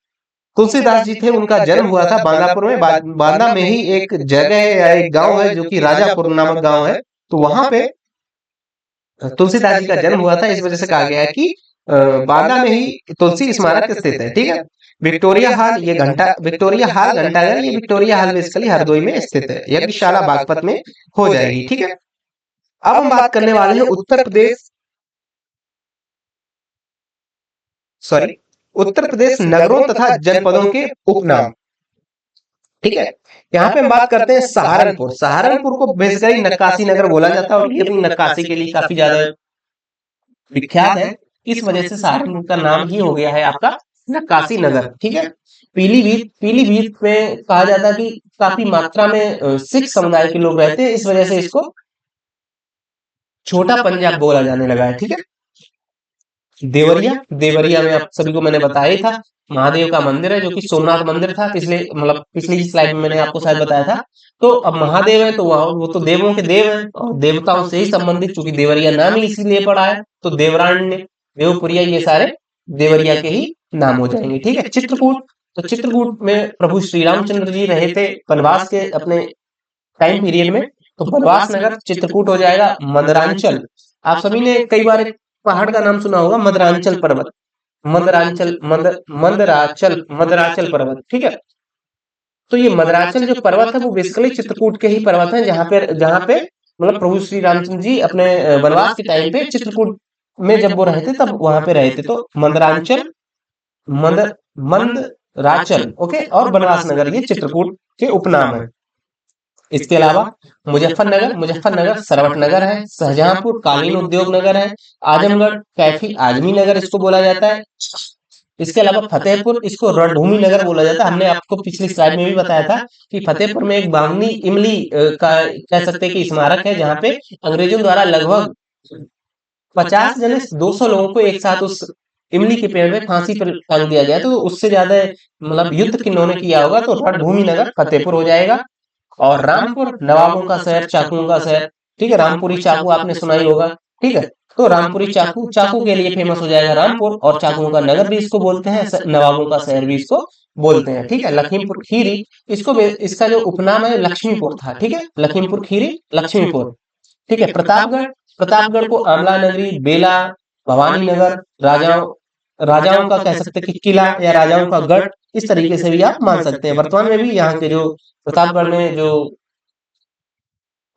तुलसीदास जी थे उनका जन्म हुआ था बांदापुर में। बांदा में ही एक जगह है या एक गांव है जो कि राजापुर नामक गांव है। तो वहां पे तुलसीदास जी का जन्म हुआ था, इस वजह से कहा गया है कि बांदा में ही तुलसी स्मारक स्थित है, ठीक है। विक्टोरिया हाल ये विक्टोरिया हाल घंटाघर, ये विक्टोरिया हाल बेसिकली हरदोई में स्थित है। यज्ञशाला बागपत में हो जाएगी, ठीक है। अब हम बात करने वाले हैं उत्तर प्रदेश नगरों तथा जनपदों के उपनाम, ठीक है। यहाँ पे हम बात करते हैं सहारनपुर। सहारनपुर को बेसिकली नक्काशी नगर बोला जाता है और ये अपनी नक्काशी के लिए काफी ज्यादा विख्यात है। इस वजह से सहारनपुर का नाम ही हो गया है आपका नक्काशी नगर, ठीक है। पीलीभीत में कहा जाता है कि काफी मात्रा में सिख समुदाय के लोग रहते हैं, इस वजह से इसको छोटा पंजाब बोला जाने लगा है, ठीक है। देवरिया, देवरिया में आप सभी को मैंने बताया ही था, महादेव का मंदिर है जो कि सोमनाथ मंदिर था। पिछली स्लाइड में मैंने आपको शायद बताया था। तो अब महादेव है तो वो तो देवों के देव हैं और देवताओं से ही संबंधित, चूंकि देवरिया नाम ही इसीलिए पड़ा है। तो देवराण्य, देवपुरिया ये सारे देवरिया के ही नाम हो जाएंगे, ठीक है। चित्रकूट, तो चित्रकूट में प्रभु श्री रामचंद्र जी रहे थे वनवास के अपने टाइम पीरियड में, तो वनवास नगर चित्रकूट हो जाएगा। मदरांचल, आप सभी ने कई बार एक पहाड़ का नाम सुना होगा, मदरांचल पर्वत, मदराचल पर्वत, ठीक है। तो ये मदराचल जो पर्वत है वो बेसिकली चित्रकूट के ही पर्वत है, जहाँ पे मतलब प्रभु श्री रामचंद्र जी अपने वनवास के टाइम पे चित्रकूट में जब वो रहे थे तब वहां पे रहे थे। तो मंदरांचल, मंदराचल, ओके, और बनवास नगर ये चित्रकूट के उपनाम है। इसके अलावा मुजफ्फरनगर सरवट नगर है। शाहजहांपुर कालीन उद्योग नगर है। आजमगढ़ कैफी आजमी नगर इसको बोला जाता है। इसके अलावा फतेहपुर, इसको रणभूमि नगर बोला जाता है। हमने आपको पिछली स्लाइड में भी बताया था कि फतेहपुर में एक बावनी इमली का कह सकते हैं कि स्मारक है, जहाँ पे अंग्रेजों द्वारा लगभग 50 जने 200 लोगों को एक साथ उस इमली के पेड़ में फांसी पर टांग दिया गया। तो उससे ज्यादा मतलब युद्ध किन्होंने किया होगा, तो रणभूमि नगर फतेहपुर हो जाएगा। और रामपुर नवाबों का शहर, चाकुओं का शहर, ठीक है, रामपुरी चाकू आपने सुना ही होगा, ठीक है। तो रामपुरी चाकू, चाकू के लिए फेमस हो जाएगा रामपुर, और चाकुओं का नगर भी इसको बोलते हैं, नवाबों का शहर भी इसको बोलते हैं, ठीक है। लखीमपुर खीरी, इसका जो उपनाम है लक्ष्मीपुर था, ठीक है, लखीमपुर खीरी लक्ष्मीपुर, ठीक है। प्रतापगढ़, प्रतापगढ़ को आमला नगरी, बेला, भवानी नगर, राजाओं राजाओं का कह सकते हैं कि किला या राजाओं का गढ़, इस तरीके से भी आप मान सकते हैं। वर्तमान में भी यहाँ के जो प्रतापगढ़ में जो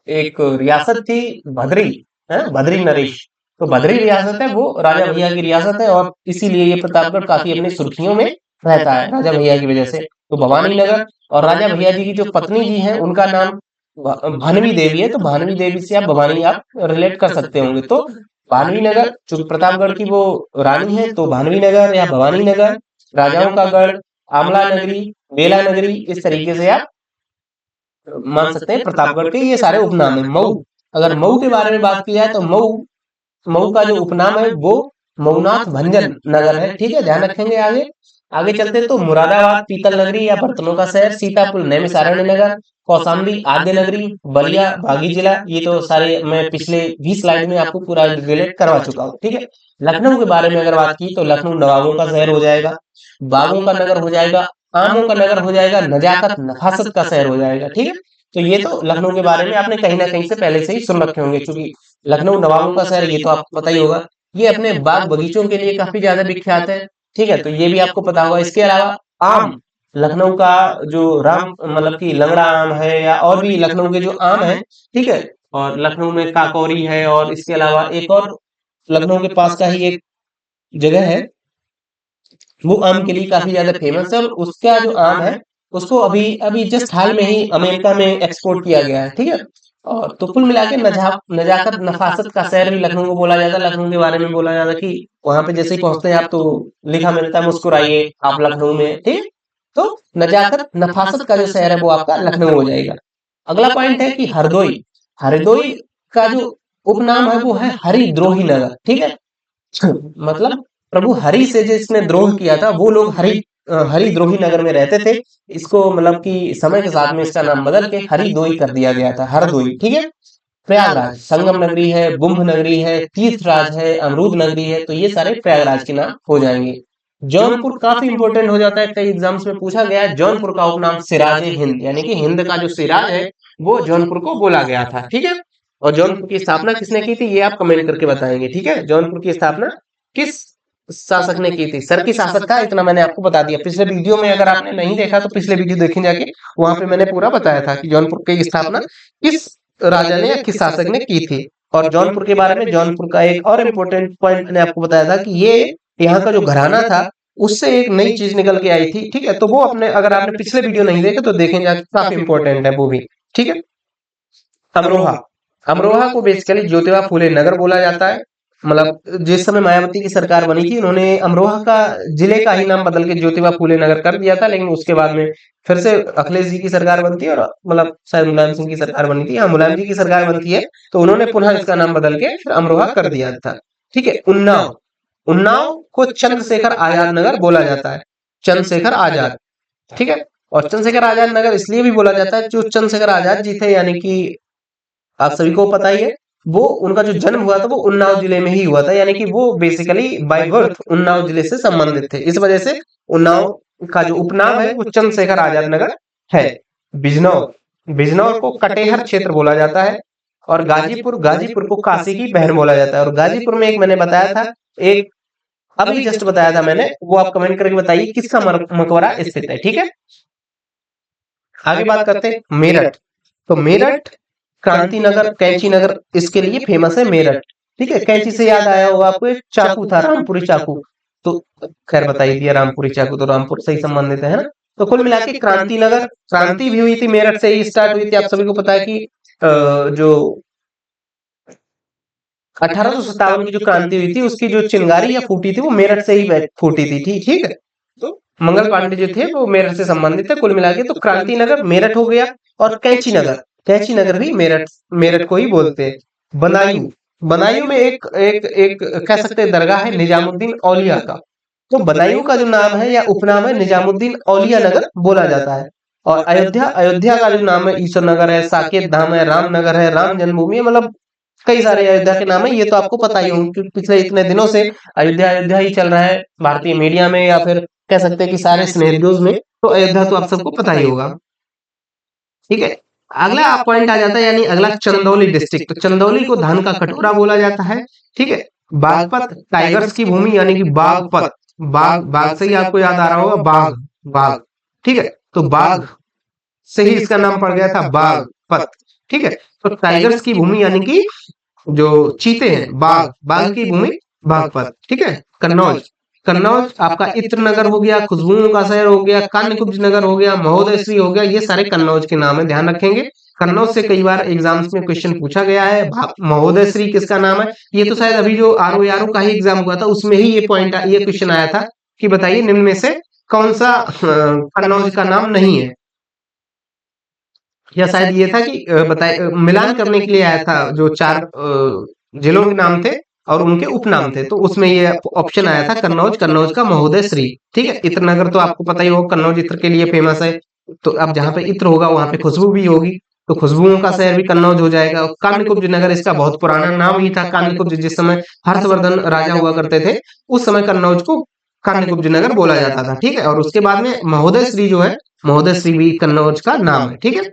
एक रियासत थी भद्री, है भद्री नरेश, तो भद्री रियासत है वो राजा भैया की रियासत है, और इसीलिए ये प्रतापगढ़ काफी अपनी सुर्खियों में रहता है राजा भैया की वजह से। तो भवानी नगर, और राजा भैया जी की जो पत्नी जी हैं उनका नाम भानवी देवी है, तो भानवी देवी से आप भवानी आप रिलेट कर सकते होंगे। तो भानवी नगर जो प्रतापगढ़ की वो रानी है, तो भानवी नगर या भवानी नगर, राजाओं का गढ़, आमला नगरी, बेला नगरी, इस तरीके से आप मान सकते हैं प्रतापगढ़ के ये सारे उपनाम है। मऊ, अगर मऊ के बारे में बात की जाए तो मऊ, मऊ का जो उपनाम है वो मऊनाथ भंजन नगर है, ठीक है, ध्यान रखेंगे। आगे आगे चलते हैं तो मुरादाबाद पीतल नगरी या बर्तनों का शहर, सीतापुर नैमिषारण्य नगर, कौशाम्बी आद्य नगरी, बलिया बागी जिला, ये तो सारे मैं पिछले 20 स्लाइड में आपको पूरा रिलेट करवा चुका हूँ, ठीक है। लखनऊ के बारे में अगर बात की तो लखनऊ नवाबों का शहर हो जाएगा, बागों का नगर हो जाएगा, आमों का नगर हो जाएगा, नजाकत नफासत का शहर हो जाएगा, ठीक है। तो ये तो लखनऊ के बारे में आपने कहीं ना कहीं से पहले से ही सुन रखे होंगे, क्योंकि लखनऊ नवाबों का शहर ये तो आपको पता ही होगा। ये अपने बाग बगीचों के लिए काफी ज्यादा विख्यात है, ठीक है, तो ये भी आपको पता होगा। इसके अलावा आम, लखनऊ का जो राम मतलब कि लंगड़ा आम है, या और भी लखनऊ के जो आम है, ठीक है, और लखनऊ में काकौरी है, और इसके अलावा एक और लखनऊ के पास का ही एक जगह है, वो आम के लिए काफी ज्यादा फेमस है, और उसका जो आम है उसको अभी अभी जस्ट हाल में ही अमेरिका में एक्सपोर्ट किया गया है, ठीक है। और तो कुल मिला के नजाकत नफासत का शहर भी लखनऊ को बोला जाता है। लखनऊ के बारे में बोला जाता है कि वहां पे जैसे ही पहुंचते हैं आप तो लिखा मिलता है मुस्कुराइए आप लखनऊ में, ठीक। तो नजाकत नफासत का जो शहर है वो आपका लखनऊ हो जाएगा। अगला पॉइंट है कि हरदोई, हरदोई का जो उपनाम है वो है हरिद्रोही नगर, ठीक है। मतलब प्रभु हरि से जिसने द्रोह किया था वो लोग हरिद्रोही नगर में रहते थे। इसको मतलब कि समय के साथ में इसका नाम बदल के हरिदोई कर दिया गया था, हरदोई, ठीक है। प्रयागराज संगम नगरी है, बुंभ नगरी है, तीर्थराज है, अमरूद नगरी है, तो ये सारे प्रयागराज के नाम हो जाएंगे। जौनपुर काफी इंपॉर्टेंट हो जाता है, कई एग्जाम्स में पूछा गया है। जौनपुर का उपनाम सिराज हिंद, यानी कि हिंद का जो सिराज है वो जौनपुर को बोला गया था, ठीक है। और जौनपुर की स्थापना किसने की थी ये आप कमेंट करके बताएंगे, ठीक है। जौनपुर की स्थापना किस शासक ने की थी? सर की शासक था, इतना मैंने आपको बता दिया। पिछले वीडियो में अगर आपने नहीं देखा तो पिछले वीडियो देखें जाके, वहां पे मैंने पूरा बताया था कि जौनपुर की स्थापना किस राजा ने या किस शासक ने की थी। और जौनपुर के बारे में, जौनपुर का एक और इम्पोर्टेंट पॉइंट मैंने आपको बताया था कि ये यहाँ का जो घराना था उससे एक नई चीज निकल के आई थी, ठीक है। तो वो अपने, अगर आपने पिछले वीडियो नहीं देखे तो देखें जाके, काफी इंपॉर्टेंट है वो भी, ठीक है। अमरोहा, अमरोहा को बेसिकली ज्योतिबा फूले नगर बोला जाता है। मतलब जिस समय मायावती की सरकार बनी थी उन्होंने अमरोहा का जिले का ही नाम बदल के ज्योतिबा फूले नगर कर दिया था, लेकिन उसके बाद में फिर से अखिलेश जी की सरकार बनती है, और मतलब शायद मुलायम सिंह की सरकार बनी थी, हाँ मुलायम जी की सरकार बनती है, तो उन्होंने पुनः इसका नाम बदल के फिर अमरोहा कर दिया था, ठीक है। उन्नाव, उन्नाव को चंद्रशेखर आजाद नगर बोला जाता है, चंद्रशेखर आजाद, ठीक है। और चंद्रशेखर आजाद नगर इसलिए भी बोला जाता है, जो चंद्रशेखर आजाद जी थे, यानी कि आप सभी को पता ही है, वो उनका जो जन्म हुआ था वो उन्नाव जिले में ही हुआ था, यानी कि वो बेसिकली बाय बर्थ उन्नाव जिले से संबंधित थे। इस वजह से उन्नाव का जो उपनाम है वो चंद्रशेखर आजाद नगर है। बिजनौर, बिजनौर को कटेहर क्षेत्र बोला जाता है। और गाजीपुर, गाजीपुर को काशी की बहन बोला जाता है। और गाजीपुर में एक मैंने बताया था, एक अभी जस्ट बताया था मैंने, वो आप कमेंट करके बताइए किसका मकबरा स्थित है, ठीक है। आगे बात करते हैं मेरठ, तो मेरठ क्रांति नगर, कैंची नगर, इसके लिए फेमस है मेरठ, ठीक है। कैंची से याद आया होगा आपको, एक चाकू था रामपुरी चाकू, तो खैर बता ही दिया रामपुरी चाकू, तो रामपुर से ही संबंधित है ना। तो कुल मिला के क्रांति नगर, क्रांति भी हुई थी मेरठ से ही स्टार्ट हुई थी। आप सभी को पता है कि जो 1857 की जो क्रांति हुई थी उसकी जो चिंगारी या फूटी थी वो मेरठ से ही फूटी थी, ठीक ठीक है। तो मंगल पांडे जो थे वो मेरठ से संबंधित है। कुल मिला के तो क्रांति नगर मेरठ हो गया, और कैंची नगर, कैंची नगर भी मेरठ, मेरठ को ही बोलते हैं। बदायूं, बदायूं में एक एक एक कह सकते हैं दरगाह है निजामुद्दीन औलिया का। तो बदायूं का जो नाम है या उपनाम है निजामुद्दीन औलिया नगर बोला जाता है। और अयोध्या, अयोध्या का जो नाम है ईश्वर नगर है, साकेत धाम है, राम नगर है, राम जन्मभूमि है, मतलब कई सारे अयोध्या के नाम है। ये तो आपको पता ही होंगे क्योंकि पिछले इतने दिनों से अयोध्या अयोध्या ही चल रहा है भारतीय मीडिया में, या फिर कह सकते हैं कि सारे सिनेरियोज में। तो अयोध्या तो आप सबको पता ही होगा। ठीक है, अगला पॉइंट आ जाता है, यानी अगला चंदौली डिस्ट्रिक्ट। तो चंदौली को धान का कटोरा बोला जाता है। ठीक है, बागपत टाइगर्स की भूमि यानी कि बागपत, बाग बाग से ही आपको याद आ रहा होगा, बाघ, बाघ। ठीक है, तो बाघ से ही इसका नाम पड़ गया था बागपत। ठीक है, तो टाइगर्स की भूमि यानी कि जो चीते हैं, बाघ, बाघ की भूमि बागपत। ठीक है, कन्नौज, कन्नौज आपका इत्र नगर हो गया, खुशबुओं का शहर हो गया, कान्यकुब्ज नगर हो गया, महोदयश्री हो गया, ये सारे कन्नौज के नाम है, ध्यान रखेंगे। कन्नौज से कई बार एग्जाम्स में क्वेश्चन पूछा गया है। महोदयश्री किसका नाम है? ये तो शायद अभी जो आरओ आरओ का ही एग्जाम हुआ था उसमें ही ये पॉइंट, ये क्वेश्चन आया था कि बताइए निम्न में से कौन सा कन्नौज का नाम नहीं है। या शायद ये था कि बताए मिलान करने के लिए आया था, जो चार जिलों के नाम थे और उनके उपनाम थे, तो उसमें ये ऑप्शन आया था कन्नौज, कन्नौज का महोदय श्री। ठीक है, इत्र नगर तो आपको पता ही होगा, कन्नौज इत्र के लिए फेमस है। तो अब जहाँ पे इत्र होगा वहां पे खुशबू भी होगी, तो खुशबुओं का शहर भी कन्नौज हो जाएगा। कान्यकुब्ज नगर इसका बहुत पुराना नाम ही था, कान्यकुब्ज जिस समय हर्षवर्धन राजा हुआ करते थे उस समय कन्नौज को कान्यकुब्ज नगर बोला जाता था। ठीक है, और उसके बाद में महोदय श्री जो है, महोदय श्री भी कन्नौज का नाम है। ठीक है,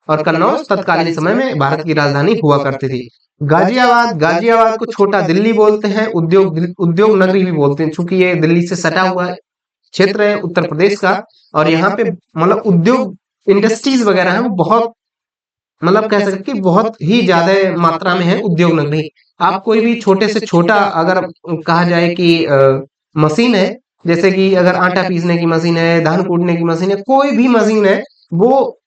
और कन्नौज तत्कालीन समय में भारत की राजधानी हुआ करती थी। गाजियाबाद, गाजियाबाद को छोटा दिल्ली बोलते हैं, उद्योग उद्योग नगरी भी बोलते हैं, चूंकि ये दिल्ली से सटा हुआ क्षेत्र है उत्तर प्रदेश का। और यहाँ पे मतलब उद्योग इंडस्ट्रीज वगैरह है वो बहुत, मतलब कह सकते कि बहुत ही ज्यादा मात्रा में है उद्योग नगरी। आप कोई भी छोटे से छोटा अगर कहा जाए कि मशीन है, जैसे कि अगर आटा पीसने की मशीन है, धान कूटने की मशीन है, कोई भी मशीन है, वो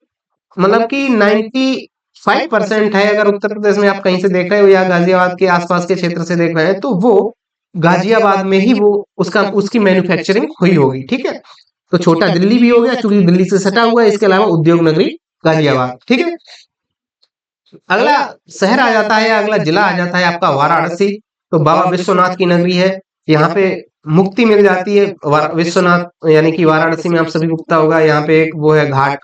मतलब कि 95% है। अगर उत्तर प्रदेश में आप कहीं से देख रहे हो या गाजियाबाद के आसपास के क्षेत्र से देख रहे हैं तो वो गाजियाबाद में ही वो उसका उसकी मैन्युफैक्चरिंग हुई होगी। ठीक है, तो छोटा दिल्ली भी हो गया क्योंकि दिल्ली से सटा हुआ है, इसके अलावा उद्योग नगरी गाजियाबाद। ठीक है, अगला शहर आ जाता है, अगला जिला आ जाता है आपका वाराणसी। तो बाबा विश्वनाथ की नगरी है, यहाँ पे मुक्ति मिल जाती है। विश्वनाथ यानी कि वाराणसी में आप सभी को पता होगा, यहाँ पे एक वो है घाट,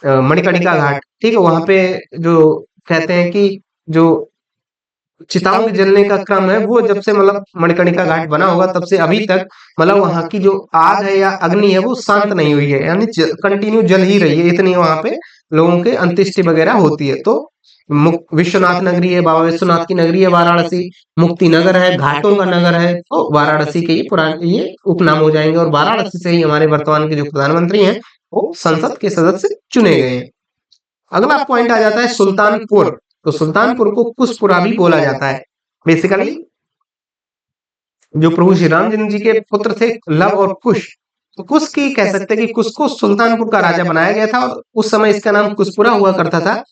मणिकर्णिका घाट। ठीक है, वहां पे जो कहते हैं कि जो चिताओं के जलने का क्रम है वो जब से मतलब मणिकर्णिका घाट बना होगा तब से अभी तक मतलब वहां की जो आग है या अग्नि है वो शांत नहीं हुई है, यानी कंटिन्यू जल ही रही है, इतनी वहां पे लोगों के अंत्येष्टि वगैरह होती है। तो विश्वनाथ नगरी है, बाबा विश्वनाथ की नगरी है वाराणसी। मुक्ति नगर है, घाटों का नगर है, तो वाराणसी के ये पुराने ये उपनाम हो जाएंगे। और वाराणसी से ही हमारे वर्तमान के जो प्रधानमंत्री हैं वो संसद के सदस्य चुने गए हैं। अगला पॉइंट आ जाता है सुल्तानपुर। तो सुल्तानपुर को कुशपुरा भी बोला जाता है। बेसिकली जो प्रभु श्री रामचंद्र जी के पुत्र थे लव और कुश, तो कुश की कह सकते हैं कि कुश को सुल्तानपुर का राजा बनाया गया था और उस समय इसका नाम कुशपुरा हुआ करता था।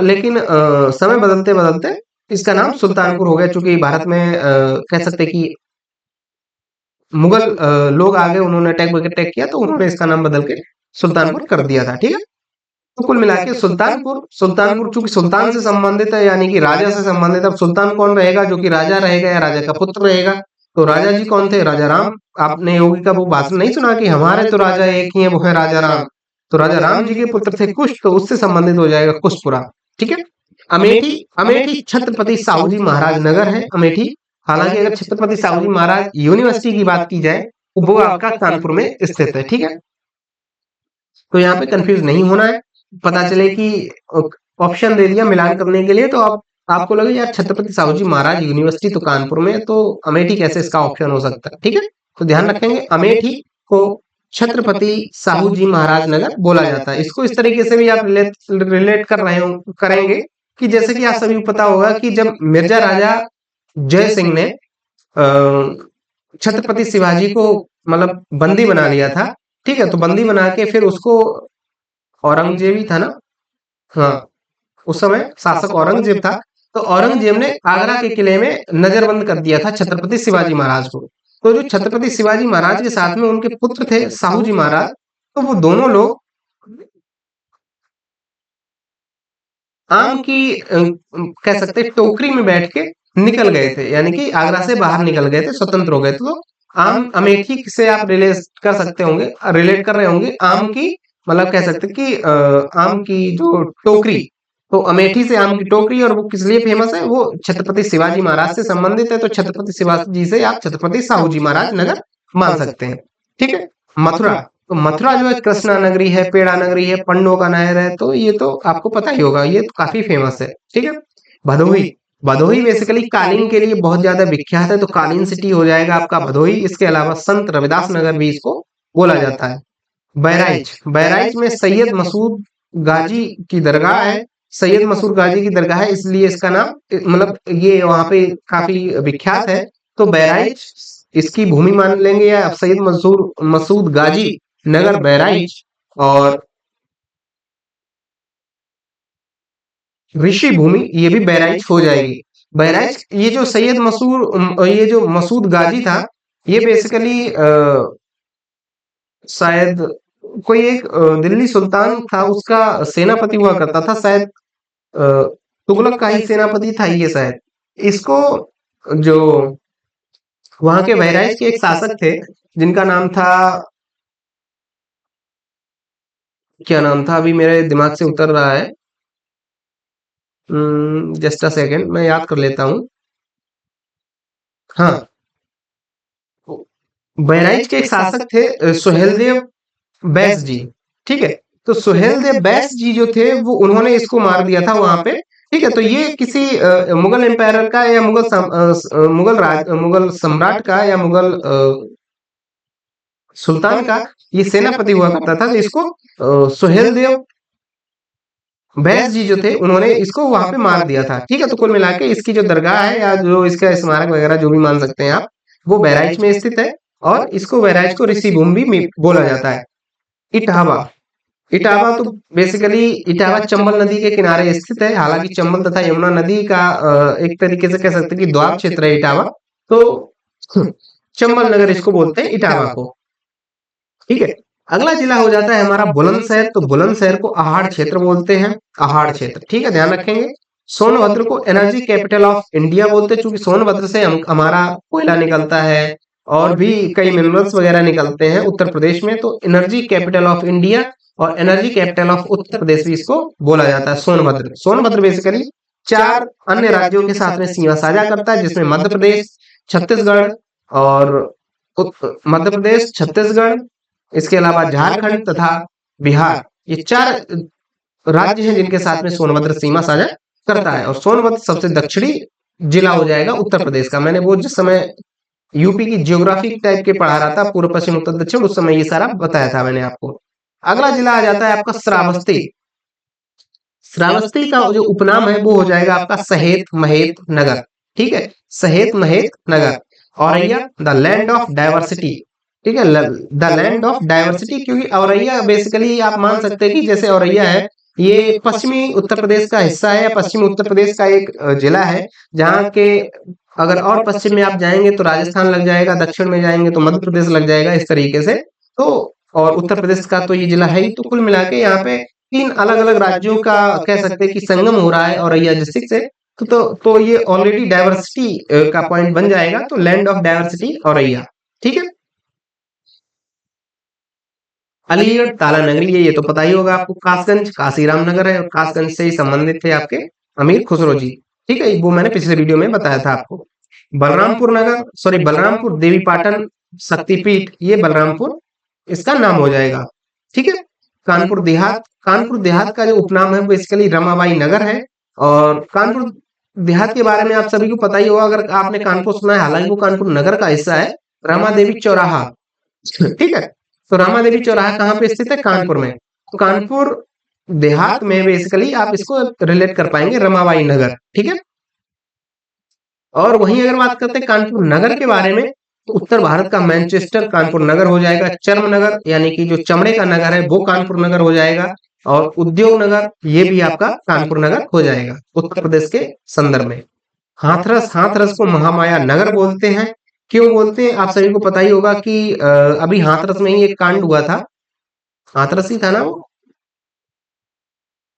लेकिन समय बदलते बदलते इसका नाम सुल्तानपुर हो गया, चूंकि भारत में कह सकते हैं कि मुगल लोग आ गए, उन्होंने अटैक किया तो उन्होंने इसका नाम बदल के सुल्तानपुर कर दिया था। ठीक है, तो कुल मिला के सुल्तानपुर, सुल्तानपुर चूंकि सुल्तान से संबंधित है यानी कि राजा से संबंधित। अब सुल्तान कौन रहेगा? जो कि राजा रहेगा या राजा का पुत्र रहेगा। तो राजा जी कौन थे? राजा राम। आपने योगी का वो भाषण नहीं सुना कि हमारे तो राजा एक ही है, वो है राजा राम। तो राजा राम जी के पुत्र थे कुश, तो उससे संबंधित हो जाएगा कुशपुरा। ठीक है, अमेठी, अमेठी छत्रपति साहू जी महाराज नगर है अमेठी। हालांकि अगर छत्रपति साहू जी महाराज यूनिवर्सिटी की बात की जाए तो वो आपका कानपुर में स्थित है। ठीक है, तो यहाँ पे कंफ्यूज नहीं होना है। पता चले कि ऑप्शन दे दिया मिलान करने के लिए तो आप आपको लगे यार छत्रपति साहू जी महाराज यूनिवर्सिटी तो कानपुर में, तो अमेठी कैसे इसका ऑप्शन हो सकता है। ठीक है, तो ध्यान रखेंगे अमेठी को छत्रपति साहू जी महाराज नगर बोला जाता है। इसको इस तरीके से भी आप रिलेट कर रहे हो करेंगे कि जैसे कि आप सभी को पता होगा कि जब मिर्जा राजा जय सिंह ने छत्रपति शिवाजी को मतलब बंदी बना लिया था। ठीक है, तो बंदी बना के फिर उसको, औरंगजेब ही था ना, हाँ, उस समय शासक औरंगजेब था। तो औरंगजेब ने आगरा के किले में नजरबंद कर दिया था छत्रपति शिवाजी महाराज को। तो जो छत्रपति शिवाजी महाराज के साथ में उनके पुत्र थे साहू जी महाराज, तो वो दोनों लोग आम की कह सकते टोकरी में बैठ के निकल गए थे, यानी कि आगरा से बाहर निकल गए थे, स्वतंत्र हो गए थे। तो आम अमेठी से आप रिलेट कर सकते होंगे, रिलेट कर रहे होंगे आम की, मतलब कह सकते हैं कि आम की जो टोकरी, तो अमेठी से आम की टोकरी, और वो किस लिए फेमस है, वो छत्रपति शिवाजी महाराज से संबंधित है। तो छत्रपति शिवाजी जी से आप छत्रपति साहू जी महाराज नगर मान सकते हैं। ठीक है। मथुरा, तो मथुरा जो है कृष्णा नगरी है, पेड़ा नगरी है, पंडों का नहर है, तो ये तो आपको पता ही होगा, ये तो काफी फेमस है। ठीक है। भदोही, भदोही बेसिकली कालीन के लिए बहुत ज्यादा विख्यात है, तो कालीन सिटी हो जाएगा आपका भदोही। इसके अलावा संत रविदास नगर भी इसको बोला जाता है। बहराइच, बहराइच में सैयद मसूद गाजी की दरगाह है। सैयद मसूद गाजी की दरगाह है, इसलिए इसका नाम, मतलब ये वहां पे काफी विख्यात है। तो बहराइच इसकी भूमि मान लेंगे, या सैयद मसूद गाजी नगर बहराइच, और ऋषि भूमि ये भी बहराइच हो जाएगी। बहराइच, ये जो सैयद ये जो मसूद गाजी था, ये बेसिकली शायद कोई एक दिल्ली सुल्तान था, उसका सेनापति हुआ करता था शायद, अ, तुगलक का ही सेनापति था ये शायद। इसको जो वहां के बहराइच के एक शासक थे, जिनका नाम था, क्या नाम था, अभी मेरे दिमाग से उतर रहा है, जस्ट अ सेकेंड, मैं याद कर लेता हूँ। हाँ, बहराइच के एक शासक थे सुहेलदेव बैस जी। ठीक है। तो सुहेलदेव बैस जी जो थे, वो उन्होंने इसको मार दिया था वहां पे। ठीक है। तो ये किसी मुगल एम्पायर का, या मुगल सम्राट का, या मुगल सुल्तान का ये सेनापति हुआ करता था। तो इसको सुहेलदेव बैस जी जो थे, उन्होंने इसको वहां पे मार दिया था। ठीक है। तो कुल मिला के इसकी जो दरगाह है, या जो इसका स्मारक वगैरह जो भी मान सकते हैं आप, वो बहराइच में स्थित है। और इसको बहराइच को ऋषि भूमि भी बोला जाता है। इटावा, इटावा तो बेसिकली इटावा चंबल नदी के किनारे स्थित है। हालांकि चंबल तथा यमुना नदी का एक तरीके से कह सकते हैं कि द्वार क्षेत्र है इटावा। तो चंबल नगर इसको बोलते हैं इटावा को। ठीक है। अगला जिला हो जाता है हमारा बुलंदशहर। तो बुलंदशहर को अहाड़ क्षेत्र बोलते हैं, अहाड़ क्षेत्र। ठीक है, ध्यान रखेंगे। सोनभद्र को एनर्जी कैपिटल ऑफ इंडिया बोलते हैं, क्योंकि सोनभद्र से हमारा कोयला निकलता है, और भी कई मिनरल्स वगैरह निकलते हैं उत्तर प्रदेश में। तो एनर्जी कैपिटल ऑफ इंडिया और energy capital of Uttar Pradesh भी इसको बोला जाता है, सोनभद्र। सोनभद्र बेसिकली 4 अन्य राज्यों के साथ में सीमा साझा करता है, जिसमें मध्य प्रदेश, छत्तीसगढ़, और मध्य प्रदेश, छत्तीसगढ़, इसके अलावा झारखंड तथा बिहार, ये 4 राज्य हैं जिनके साथ में सोनभद्र सीमा साझा करता है। और सोनभद्र सबसे दक्षिणी जिला हो जाएगा उत्तर प्रदेश का। मैंने वो जिस समय यूपी की ज्योग्राफी टाइप के पढ़ा रहा था, पूर्व पश्चिम उत्तर दक्षिण, उस समय ये सारा बताया था मैंने आपको। अगला जिला आ जाता है आपका श्रावस्ती। श्रावस्ती का जो उपनाम है वो हो जाएगा आपका सहेत महेत नगर। ठीक है, Sahet Mahet Nagar. Auraiya, the land of diversity. ठीक है, द लैंड ऑफ डाइवर्सिटी, क्योंकि औरैया बेसिकली आप मान सकते हैं कि जैसे औरैया है, ये पश्चिमी उत्तर प्रदेश का हिस्सा है, या पश्चिमी उत्तर प्रदेश का एक जिला है, जहाँ के अगर और पश्चिम में आप जाएंगे तो राजस्थान लग जाएगा, दक्षिण में जाएंगे तो मध्य प्रदेश लग जाएगा, इस तरीके से। तो और उत्तर प्रदेश का तो ये जिला है ही। तो कुल मिला के यहाँ पे 3 अलग अलग राज्यों का कह सकते हैं कि संगम हो रहा है औरैया डिस्ट्रिक्ट से। तो ये ऑलरेडी डाइवर्सिटी का पॉइंट बन जाएगा। तो लैंड ऑफ डाइवर्सिटी औरैया। ठीक है। अलीगढ़ ताला नगरी, ये तो पता ही होगा आपको। कासगंज काशीराम नगर है, और कासगंज से ही संबंधित थे आपके अमीर खुसरो जी। ठीक है, वो मैंने पिछले वीडियो में बताया था आपको। बलरामपुर नगर, सॉरी बलरामपुर देवी पाटन शक्तिपीठ, ये बलरामपुर इसका नाम हो जाएगा। ठीक है। कानपुर देहात, कानपुर देहात का जो उपनाम है वो बेसिकली रमाबाई नगर है। और कानपुर देहात के बारे में आप सभी को पता ही होगा, अगर आपने कानपुर सुना है, हालांकि वो कानपुर नगर का हिस्सा है। रमा देवी चौराहा, ठीक है। तो रामा देवी चौराहा कहाँ पे स्थित है? कानपुर में। तो कानपुर देहात में बेसिकली आप इसको रिलेट कर पाएंगे रमाबाई नगर। ठीक है। और वहीं अगर बात करते हैं कानपुर नगर के बारे में, तो उत्तर भारत का मैनचेस्टर कानपुर नगर हो जाएगा। चर्म नगर, यानी कि जो चमड़े का नगर है, वो कानपुर नगर हो जाएगा। और उद्योग नगर, ये भी आपका कानपुर नगर हो जाएगा उत्तर प्रदेश के संदर्भ में। हाथरस, हाथरस को महामाया नगर बोलते हैं। क्यों बोलते हैं, आप सभी को पता ही होगा कि अभी हाथरस में ही एक कांड हुआ था। हाथरस ही था ना वो?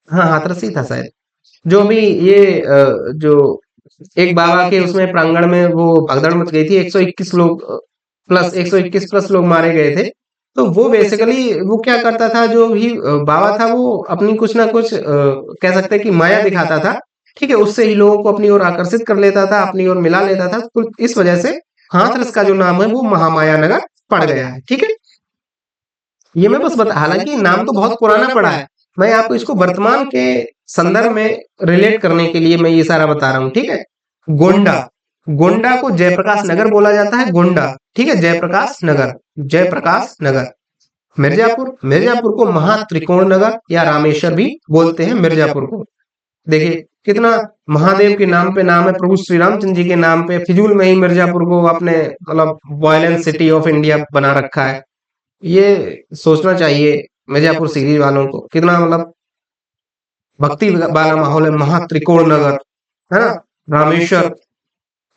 हाँ, हाथरस ही था शायद। जो अभी ये जो एक बाबा के उसमें प्रांगण में वो भगदड़ मच गई थी, 121 लोग प्लस 121 प्लस लोग मारे गए थे। तो वो बेसिकली वो क्या करता था, जो भी बाबा था वो अपनी कुछ ना कुछ कह सकते हैं कि माया दिखाता था, ठीक है, उससे ही लोगों को अपनी ओर आकर्षित कर लेता था, अपनी ओर मिला लेता था। तो इस वजह से हाथरस का जो नाम है वो महामाया नगर पड़ गया है, ठीक है। ये मैं बस बता, हालांकि नाम तो बहुत पुराना पड़ा है, मैं आपको इसको वर्तमान के संदर्भ में रिलेट करने के लिए मैं ये सारा बता रहा हूँ, ठीक है। गोंडा, गोंडा को जयप्रकाश नगर बोला जाता है, गोंडा, ठीक है, जयप्रकाश नगर, जयप्रकाश नगर। मिर्जापुर, मिर्जापुर को महात्रिकोण नगर या रामेश्वर भी बोलते हैं मिर्जापुर को। देखिए कितना महादेव के नाम पे नाम है, प्रभु श्री रामचंद्र जी के नाम पे फिजूल में ही मिर्जापुर को आपने मतलब वायलेंस सिटी ऑफ इंडिया बना रखा है। ये सोचना चाहिए मिर्जापुर सीरीज वालों को, कितना मतलब भक्ति वाला माहौल है। महात्रिकोण नगर, है ना, रामेश्वर,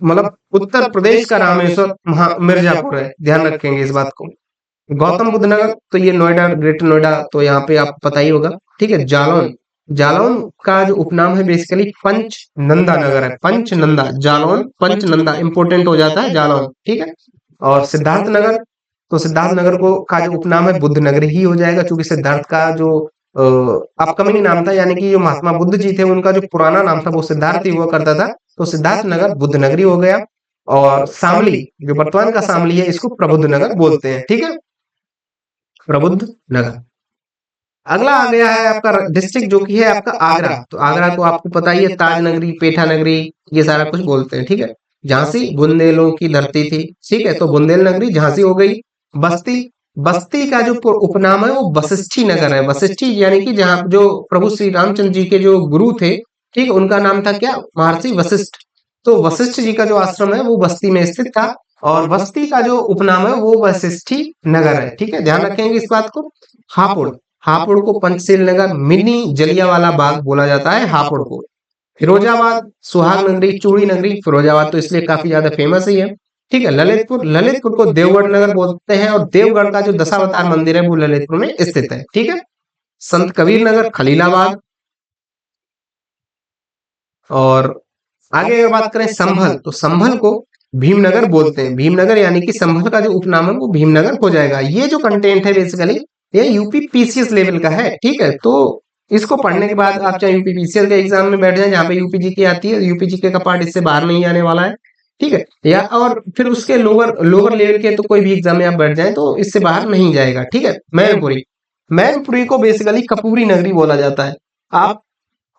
मतलब उत्तर प्रदेश का रामेश्वर मिर्जापुर है, ध्यान रखेंगे इस बात को। गौतम बुद्ध नगर तो ये नोएडा, ग्रेटर नोएडा, तो यहाँ पे आप पता ही होगा, ठीक है। जालौन, जालौन का जो उपनाम है बेसिकली पंच नंदा नगर है, पंच नंदा, जालौन पंच नंदा इंपोर्टेंट हो जाता है जालौन, ठीक है। और सिद्धार्थ नगर, तो सिद्धार्थ नगर को का जो उपनाम है बुद्ध नगरी ही हो जाएगा, क्योंकि सिद्धार्थ का जो अपकमिंग नाम था, यानी कि जो महात्मा बुद्ध जी थे उनका जो पुराना नाम था वो सिद्धार्थ ही हुआ करता था, तो सिद्धार्थ नगर बुद्ध नगरी हो गया। और शामली, जो वर्तमान का शामली है, इसको प्रबुद्ध नगर बोलते हैं, ठीक है, प्रबुद्ध नगर। अगला आ गया है आपका डिस्ट्रिक्ट, जो कि है आपका आगरा। तो आगरा को आपको पता ही है, ताज नगरी, पेठा नगरी, ये सारा कुछ बोलते हैं, ठीक है। झांसी बुंदेलों की धरती थी, ठीक है, तो बुंदेल नगरी झांसी हो गई। बस्ती, बस्ती का जो उपनाम है वो वशिष्ठी नगर है, वशिष्ठी यानी कि जहाँ जो प्रभु श्री रामचंद्र जी के जो गुरु थे, ठीक, उनका नाम था क्या, महर्षि वशिष्ठ। तो वशिष्ठ जी का जो आश्रम है वो बस्ती में स्थित था, और बस्ती का जो उपनाम है वो वशिष्ठी नगर है, ठीक है, ध्यान रखेंगे इस बात को। हापुड़, हापुड़ को पंचशील नगर, मिनी जलियांवाला बाग बोला जाता है हापुड़ को। फिरोजाबाद, सुहाग नगरी, चूड़ी नगरी, फिरोजाबाद तो इसलिए काफी ज्यादा फेमस ही है, ठीक है। ललितपुर, ललितपुर को देवगढ़ नगर बोलते हैं, और देवगढ़ का जो दशावतार मंदिर है वो ललितपुर में स्थित है, ठीक है। संत कबीर नगर, खलीलाबाद। और आगे अगर बात करें संभल, तो संभल को भीमनगर बोलते हैं, भीमनगर यानी कि संभल का जो उपनाम है वो भीमनगर हो जाएगा। ये जो कंटेंट है बेसिकली ये यूपी पीसीएस लेवल का है, ठीक है। तो इसको पढ़ने के बाद आप चाहे यूपी पीसीएस के एग्जाम में बैठ जाए, जहाँ पे यूपीजी की आती है, यूपीजी के का पार्ट इससे बाहर नहीं आने वाला है, ठीक है। या और फिर उसके लोअर लोअर लेवल के तो कोई भी एग्जाम में आप बैठ जाए तो इससे बाहर नहीं जाएगा, ठीक है। मैनपुरी, मैनपुरी को बेसिकली कपूरी नगरी बोला जाता है। आप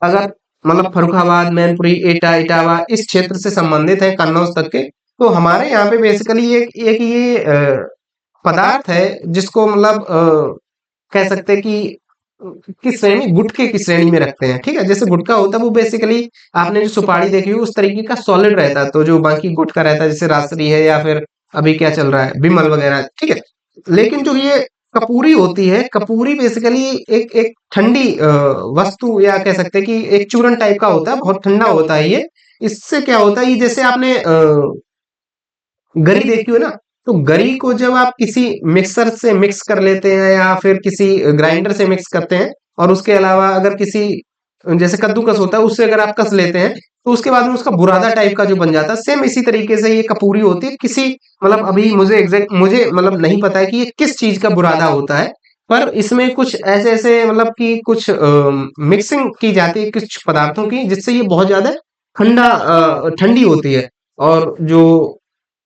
अगर मतलब फर्रुखाबाद, मैनपुरी, एटा, इटावा इस क्षेत्र से संबंधित है, कन्नौज तक के, तो हमारे यहाँ पे बेसिकली एक एक ये पदार्थ है जिसको मतलब कह सकते हैं कि किस श्रेणी, गुटखे की श्रेणी में रखते हैं, ठीक है। जैसे गुटखा होता है वो बेसिकली आपने जो सुपारी देखी हो उस तरीके का सॉलिड रहता है, तो जो बाकी गुटखा रहता है जैसे राजश्री है या फिर अभी क्या चल रहा है बिमल वगैरह, ठीक है। लेकिन जो ये कपूरी होती है, कपूरी बेसिकली एक एक ठंडी वस्तु या कह सकते हैं कि एक चूरन टाइप का होता है, बहुत ठंडा होता है ये। इससे क्या होता है, ये जैसे आपने गरी देखी हो ना, तो गरी को जब आप किसी मिक्सर से मिक्स कर लेते हैं या फिर किसी ग्राइंडर से मिक्स करते हैं, और उसके अलावा अगर किसी जैसे कद्दूकस होता है उससे अगर आप कस लेते हैं, तो उसके बाद में उसका बुरादा टाइप का जो बन जाता है, सेम इसी तरीके से ये कपूरी होती है। किसी मतलब अभी मुझे मतलब नहीं पता है कि ये किस चीज का बुरादा होता है, पर इसमें कुछ ऐसे ऐसे मतलब कि कुछ मिक्सिंग की जाती है कुछ पदार्थों की, जिससे ये बहुत ज्यादा ठंडी होती है। और जो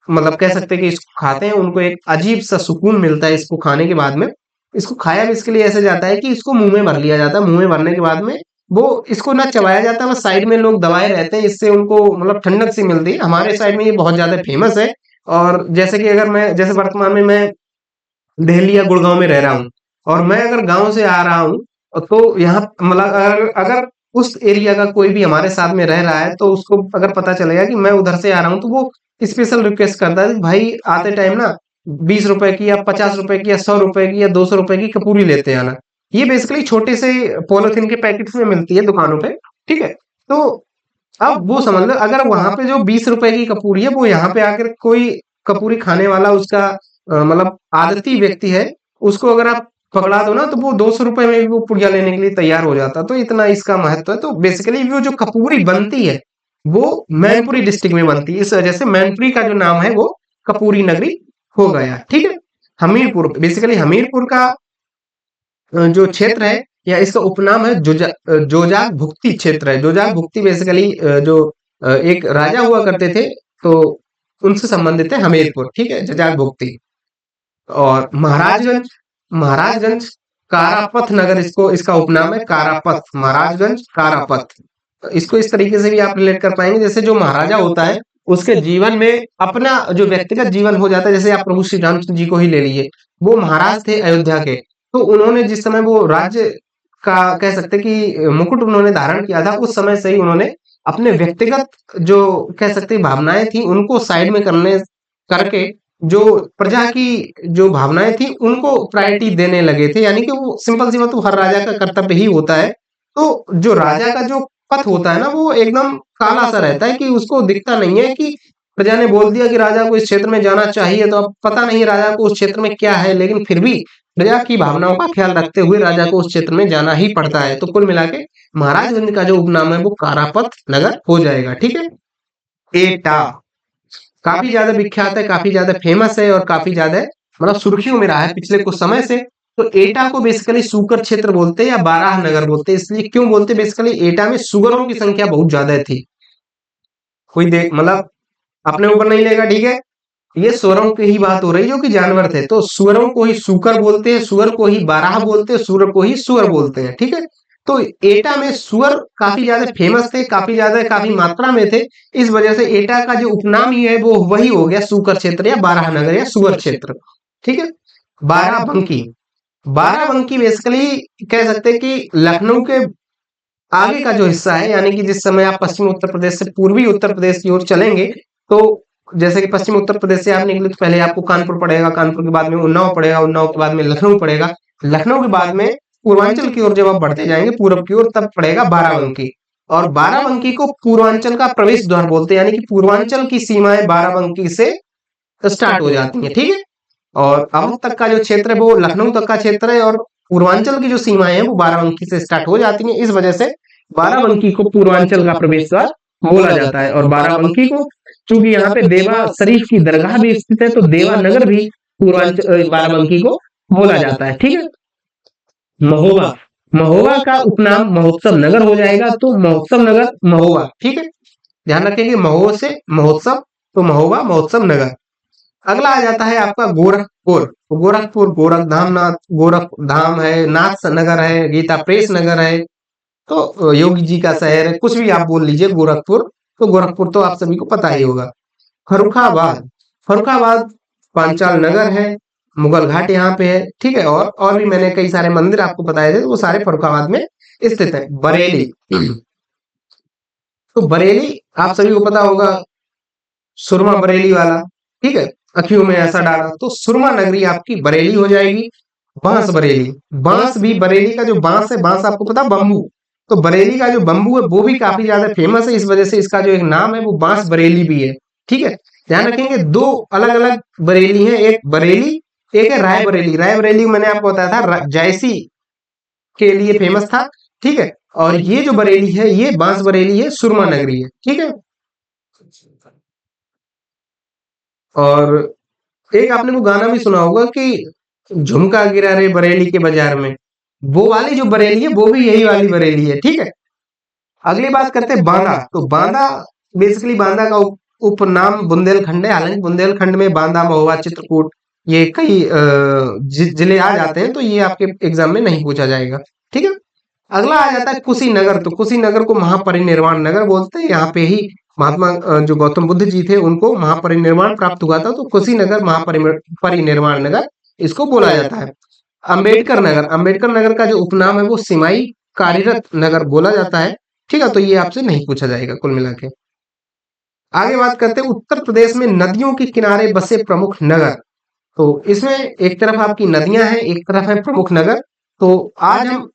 मतलब कह सकते हैं कि इसको खाते हैं उनको एक अजीब सा सुकून मिलता है इसको खाने के बाद में। इसको खाया भी इसके लिए ऐसे जाता है कि इसको मुंह में भर लिया जाता है, मुंह में भरने के बाद में वो इसको ना चबाया जाता है, बस साइड में लोग दबाए रहते हैं, इससे उनको मतलब ठंडक सी मिलती है। हमारे साइड में ये बहुत ज्यादा फेमस है। और जैसे कि अगर मैं जैसे वर्तमान में मैं दिल्ली या गुड़गांव में रह रहा हूँ, और मैं अगर गांव से आ रहा हूँ, तो यहाँ मतलब अगर अगर उस एरिया का कोई भी हमारे साथ में रह रहा है, तो उसको अगर पता चलेगा कि मैं उधर से आ रहा हूँ, तो वो स्पेशल रिक्वेस्ट करता है कि भाई आते टाइम ना 20 रुपए की या 50 रुपए की या 100 रुपए की या 200 रुपए की कपूरी लेते आना। ये बेसिकली छोटे से पॉलिथीन के पैकेट्स में मिलती है दुकानों पे, ठीक है। तो अब वो समझ लो, अगर वहां पे जो 20 रुपए की कपूरी है वो यहाँ पे आकर कोई कपूरी खाने वाला उसका मतलब आदती व्यक्ति है, उसको अगर आप पकड़ा दो ना, तो वो 200 रुपए में भी वो पुड़िया लेने के लिए तैयार हो जाता है। तो इतना इसका महत्व है। तो बेसिकली वो जो कपूरी बनती है वो मैनपुरी डिस्ट्रिक्ट में बनती है। इस वजह से मैनपुरी का जो नाम है वो कपूरी नगरी हो गया। ठीक है, हमीरपुर बेसिकली हमीरपुर का जो क्षेत्र है या इसका उपनाम है जोजाक भुक्ति क्षेत्र है। जोजाक भुक्ति बेसिकली जो एक राजा हुआ करते थे तो उनसे संबंधित है हमीरपुर। ठीक है, जोजाक भुक्ति। और महाराजगंज, महाराजगंज कारापथ नगर, इसको इसका उपनाम है कारापथ, महाराजगंज कारापथ। इसको इस तरीके से भी आप रिलेट कर पाएंगे, जैसे जो महाराजा होता है उसके जीवन में अपना जो व्यक्तिगत जीवन हो जाता है। जैसे आप प्रभु श्री रामचंद्र जी को ही ले लीजिए, वो महाराज थे अयोध्या के, तो उन्होंने जिस समय वो राज्य का कह सकते कि मुकुट उन्होंने धारण किया था, उस समय से ही उन्होंने अपने व्यक्तिगत जो कह सकते भावनाएं थी उनको साइड में करने करके जो प्रजा की जो भावनाएं थी उनको प्रायोरिटी देने लगे थे। यानी कि वो सिंपल सी बात, वो हर राजा का कर्तव्य ही होता है। तो जो राजा का जो पथ होता है ना, वो एकदम काला सा रहता है कि उसको दिखता नहीं है कि प्रजा ने बोल दिया कि राजा को इस क्षेत्र में जाना चाहिए, तो अब पता नहीं राजा को उस क्षेत्र में क्या है, लेकिन फिर भी प्रजा की भावनाओं का ख्याल रखते हुए राजा को उस क्षेत्र में जाना ही पड़ता है। तो कुल मिला के महाराजगंज का जो उपनाम है वो कारापथ नगर हो जाएगा। ठीक है, एटा काफी ज्यादा विख्यात है, काफी ज्यादा फेमस है और काफी ज्यादा मतलब सुर्खियों में रहा है पिछले कुछ समय से। तो एटा को बेसिकली सुकर क्षेत्र बोलते हैं या बाराह नगर बोलते हैं। इसलिए क्यों बोलते हैं, बेसिकली एटा में सुगरों की संख्या बहुत ज्यादा थी। कोई देख मतलब अपने ऊपर नहीं लेगा। ठीक है, ये सुअरों की ही बात हो रही जो कि जानवर थे, तो सुअरों को ही सुकर बोलते हैं, सुअर को ही बाराह बोलते हैं, सुअर को ही सुअर बोलते हैं। ठीक है, तो एटा में सुअर काफी ज्यादा फेमस थे, काफी ज्यादा काफी मात्रा में थे। इस वजह से एटा का जो उपनाम ही है वो वही हो गया सुकर क्षेत्र या बाराह नगर या सुअर क्षेत्र। ठीक है, बाराबंकी, बाराबंकी बेसिकली कह सकते हैं कि लखनऊ के आगे का जो हिस्सा है, यानी कि जिस समय आप पश्चिमी उत्तर प्रदेश से पूर्वी उत्तर प्रदेश की ओर चलेंगे, तो जैसे कि पश्चिमी उत्तर प्रदेश से आप निकले तो पहले आपको कानपुर पड़ेगा, कानपुर के बाद में उन्नाव पड़ेगा, उन्नाव के बाद में लखनऊ पड़ेगा, लखनऊ के बाद में पूर्वांचल की ओर जब आप बढ़ते जाएंगे पूर्व की ओर, तब पड़ेगा बाराबंकी। और बाराबंकी को पूर्वांचल का प्रवेश द्वार बोलते हैं, यानी कि पूर्वांचल की सीमाएं बाराबंकी से स्टार्ट हो जाती है। ठीक है, और अब तक का जो क्षेत्र है वो लखनऊ तक का क्षेत्र है, और पूर्वांचल की जो सीमाएं हैं वो बाराबंकी से स्टार्ट हो जाती हैं। इस वजह से बाराबंकी को पूर्वांचल का प्रवेश द्वार बोला जाता है। और बाराबंकी को चूंकि यहाँ पे देवा शरीफ की दरगाह भी स्थित है, तो देवा नगर भी पूर्वांचल बाराबंकी को बोला जाता है। ठीक है, महोबा, महोबा का उपनाम महोत्सव नगर हो जाएगा, तो महोत्सव नगर महोबा। ठीक है, ध्यान रखेंगे महो से महोत्सव, तो महोबा महोत्सव नगर। अगला आ जाता है आपका गोरखपुर। तो गोरखपुर गोरखधाम नाथ, गोरख धाम है, नाथ नगर है, गीता प्रेस नगर है, तो योगी जी का शहर है, कुछ भी आप बोल लीजिए गोरखपुर। तो गोरखपुर तो आप सभी को पता ही होगा। फर्रुखाबाद, फर्रुखाबाद पांचाल नगर है, मुगल घाट यहाँ पे है। ठीक है, और भी मैंने कई सारे मंदिर आपको बताए थे, वो सारे फर्रुखाबाद में स्थित है। बरेली, तो बरेली आप सभी को पता होगा, सुरमा बरेली वाला। ठीक है, अखियों में ऐसा डाला, तो सुरमा नगरी आपकी बरेली हो जाएगी। बांस बरेली, बांस भी बरेली का जो बांस है, बांस आपको पता बम्बू, तो बरेली का जो बम्बू है वो भी काफी ज्यादा फेमस है। इस वजह से इसका जो एक नाम है वो बांस बरेली भी है। ठीक है, ध्यान रखेंगे दो अलग अलग बरेली है, एक बरेली एक है रायबरेली। रायबरेली मैंने आपको बताया था जैसी के लिए फेमस था। ठीक है, और ये जो बरेली है ये बांस बरेली है, सुरमा नगरी है। ठीक है, और एक आपने वो गाना भी सुना होगा कि झुमका गिरा रे बरेली के बाजार में, वो वाली जो बरेली है वो भी यही वाली बरेली है। ठीक है, अगली बात करते हैं बांदा। तो बांदा बेसिकली बांदा का उपनाम बुंदेलखंड है। हालांकि बुंदेलखंड में बांदा, महुआ, चित्रकूट ये कई जिले आ जाते हैं, तो ये आपके एग्जाम में नहीं पूछा जाएगा। ठीक है, अगला आ जाता है कुशीनगर। तो कुशीनगर को महापरिनिर्वाण नगर बोलते हैं। यहाँ पे ही महात्मा जो गौतम बुद्ध जी थे उनको महापरिनिर्वाण प्राप्त हुआ था, तो कुशीनगर महापरिनिर्वाण नगर इसको बोला जाता है। अंबेडकर नगर, अंबेडकर नगर का जो उपनाम है वो सिमाई कार्यरत नगर बोला जाता है। ठीक है, तो ये आपसे नहीं पूछा जाएगा कुल मिला के। आगे बात करते हैं उत्तर प्रदेश में नदियों के किनारे बसे प्रमुख नगर। तो इसमें एक तरफ आपकी नदियां हैं, एक तरफ है प्रमुख नगर। तो आज हम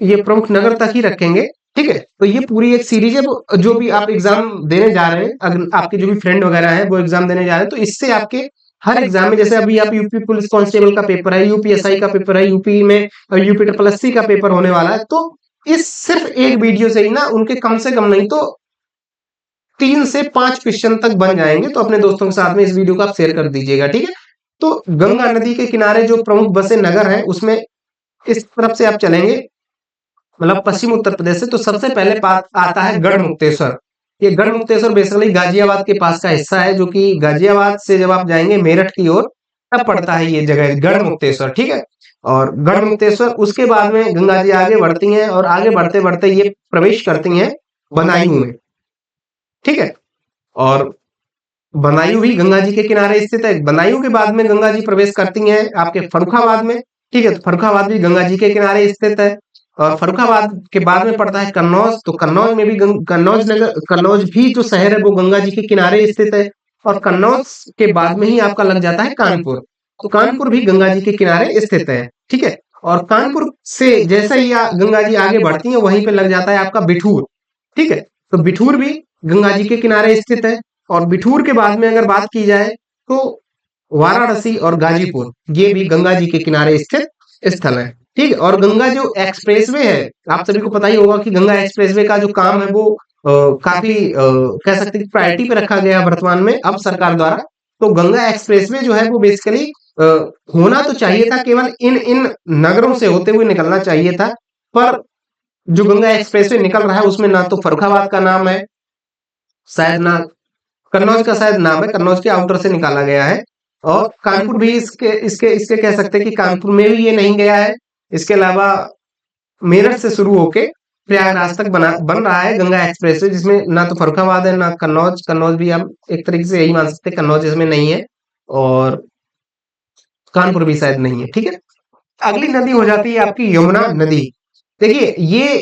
ये प्रमुख नगर तक ही रखेंगे। ठीक है, तो ये पूरी एक सीरीज है, जो भी आप एग्जाम देने जा रहे हैं, अगर आपके जो भी फ्रेंड वगैरह हैं वो एग्जाम देने जा रहे हैं, तो इससे आपके हर एग्जाम में, जैसे अभी आप यूपी पुलिस कांस्टेबल का पेपर है, यूपीएसआई का पेपर है, यूपी में यूपी ट्रिपल एससी का पेपर होने वाला है, तो इस सिर्फ एक वीडियो से ही ना उनके कम से कम नहीं तो 3 से 5 क्वेश्चन तक बन जाएंगे, तो अपने दोस्तों के साथ में इस वीडियो को आप शेयर कर दीजिएगा, ठीक है। तो गंगा नदी के किनारे जो प्रमुख बसे नगर हैं, उसमें इस तरफ से आप चलेंगे, मतलब पश्चिम उत्तर प्रदेश से, तो सबसे पहले आता है गढ़मुक्तेश्वर। ये गढ़मुक्तेश्वर बेसिकली गाजियाबाद के पास का हिस्सा है, जो कि गाजियाबाद से जब आप जाएंगे मेरठ की ओर, तब पड़ता है ये जगह गढ़मुक्तेश्वर, ठीक है। और गढ़मुक्तेश्वर, उसके बाद में गंगा जी आगे बढ़ती हैं और आगे बढ़ते बढ़ते ये प्रवेश करती हैं बदायूं में, ठीक है। और बदायूं भी गंगा जी के किनारे स्थित है। बदायूं के बाद में गंगा जी प्रवेश करती हैं आपके फर्रुखाबाद में, ठीक है। तो फर्रुखाबाद भी गंगा जी के किनारे स्थित है। और फर्रुखाबाद के बाद में पड़ता है कन्नौज, तो कन्नौज में भी कन्नौज भी जो शहर है वो गंगा जी के किनारे स्थित है। और कन्नौज के बाद में ही आपका लग जाता है कानपुर, तो कानपुर भी गंगा जी के किनारे स्थित है, ठीक है। और कानपुर से जैसे ही गंगा जी आगे बढ़ती है, वहीं पे लग जाता है आपका बिठूर, ठीक है। तो बिठूर भी गंगा जी के किनारे स्थित है। और बिठूर के बाद में अगर बात की जाए, तो वाराणसी और गाजीपुर, ये भी गंगा जी के किनारे स्थित स्थल है, ठीक है। और गंगा जो एक्सप्रेसवे है, आप सभी को पता ही होगा कि गंगा एक्सप्रेसवे का जो काम है वो काफी कह सकते हैं प्रायोरिटी पे रखा गया वर्तमान में अब सरकार द्वारा। तो गंगा एक्सप्रेसवे जो है वो बेसिकली होना तो चाहिए था, केवल इन इन नगरों से होते हुए निकलना चाहिए था। पर जो गंगा एक्सप्रेसवे निकल रहा है उसमें ना तो फर्रुखाबाद का नाम है, शायद ना कन्नौज का शायद नाम है, कन्नौज के आउटर से निकाला गया है। और कानपुर भी इसके इसके इसके कह सकते हैं कि कानपुर में भी ये नहीं गया है। इसके अलावा मेरठ से शुरू होके प्रयागराज तक बन रहा है गंगा एक्सप्रेसवे, जिसमें ना तो फर्रुखाबाद है ना कन्नौज। कन्नौज भी हम एक तरीके से यही मान सकते हैं, कन्नौज इसमें नहीं है और कानपुर भी शायद नहीं है, ठीक है। अगली नदी हो जाती है आपकी यमुना नदी। देखिए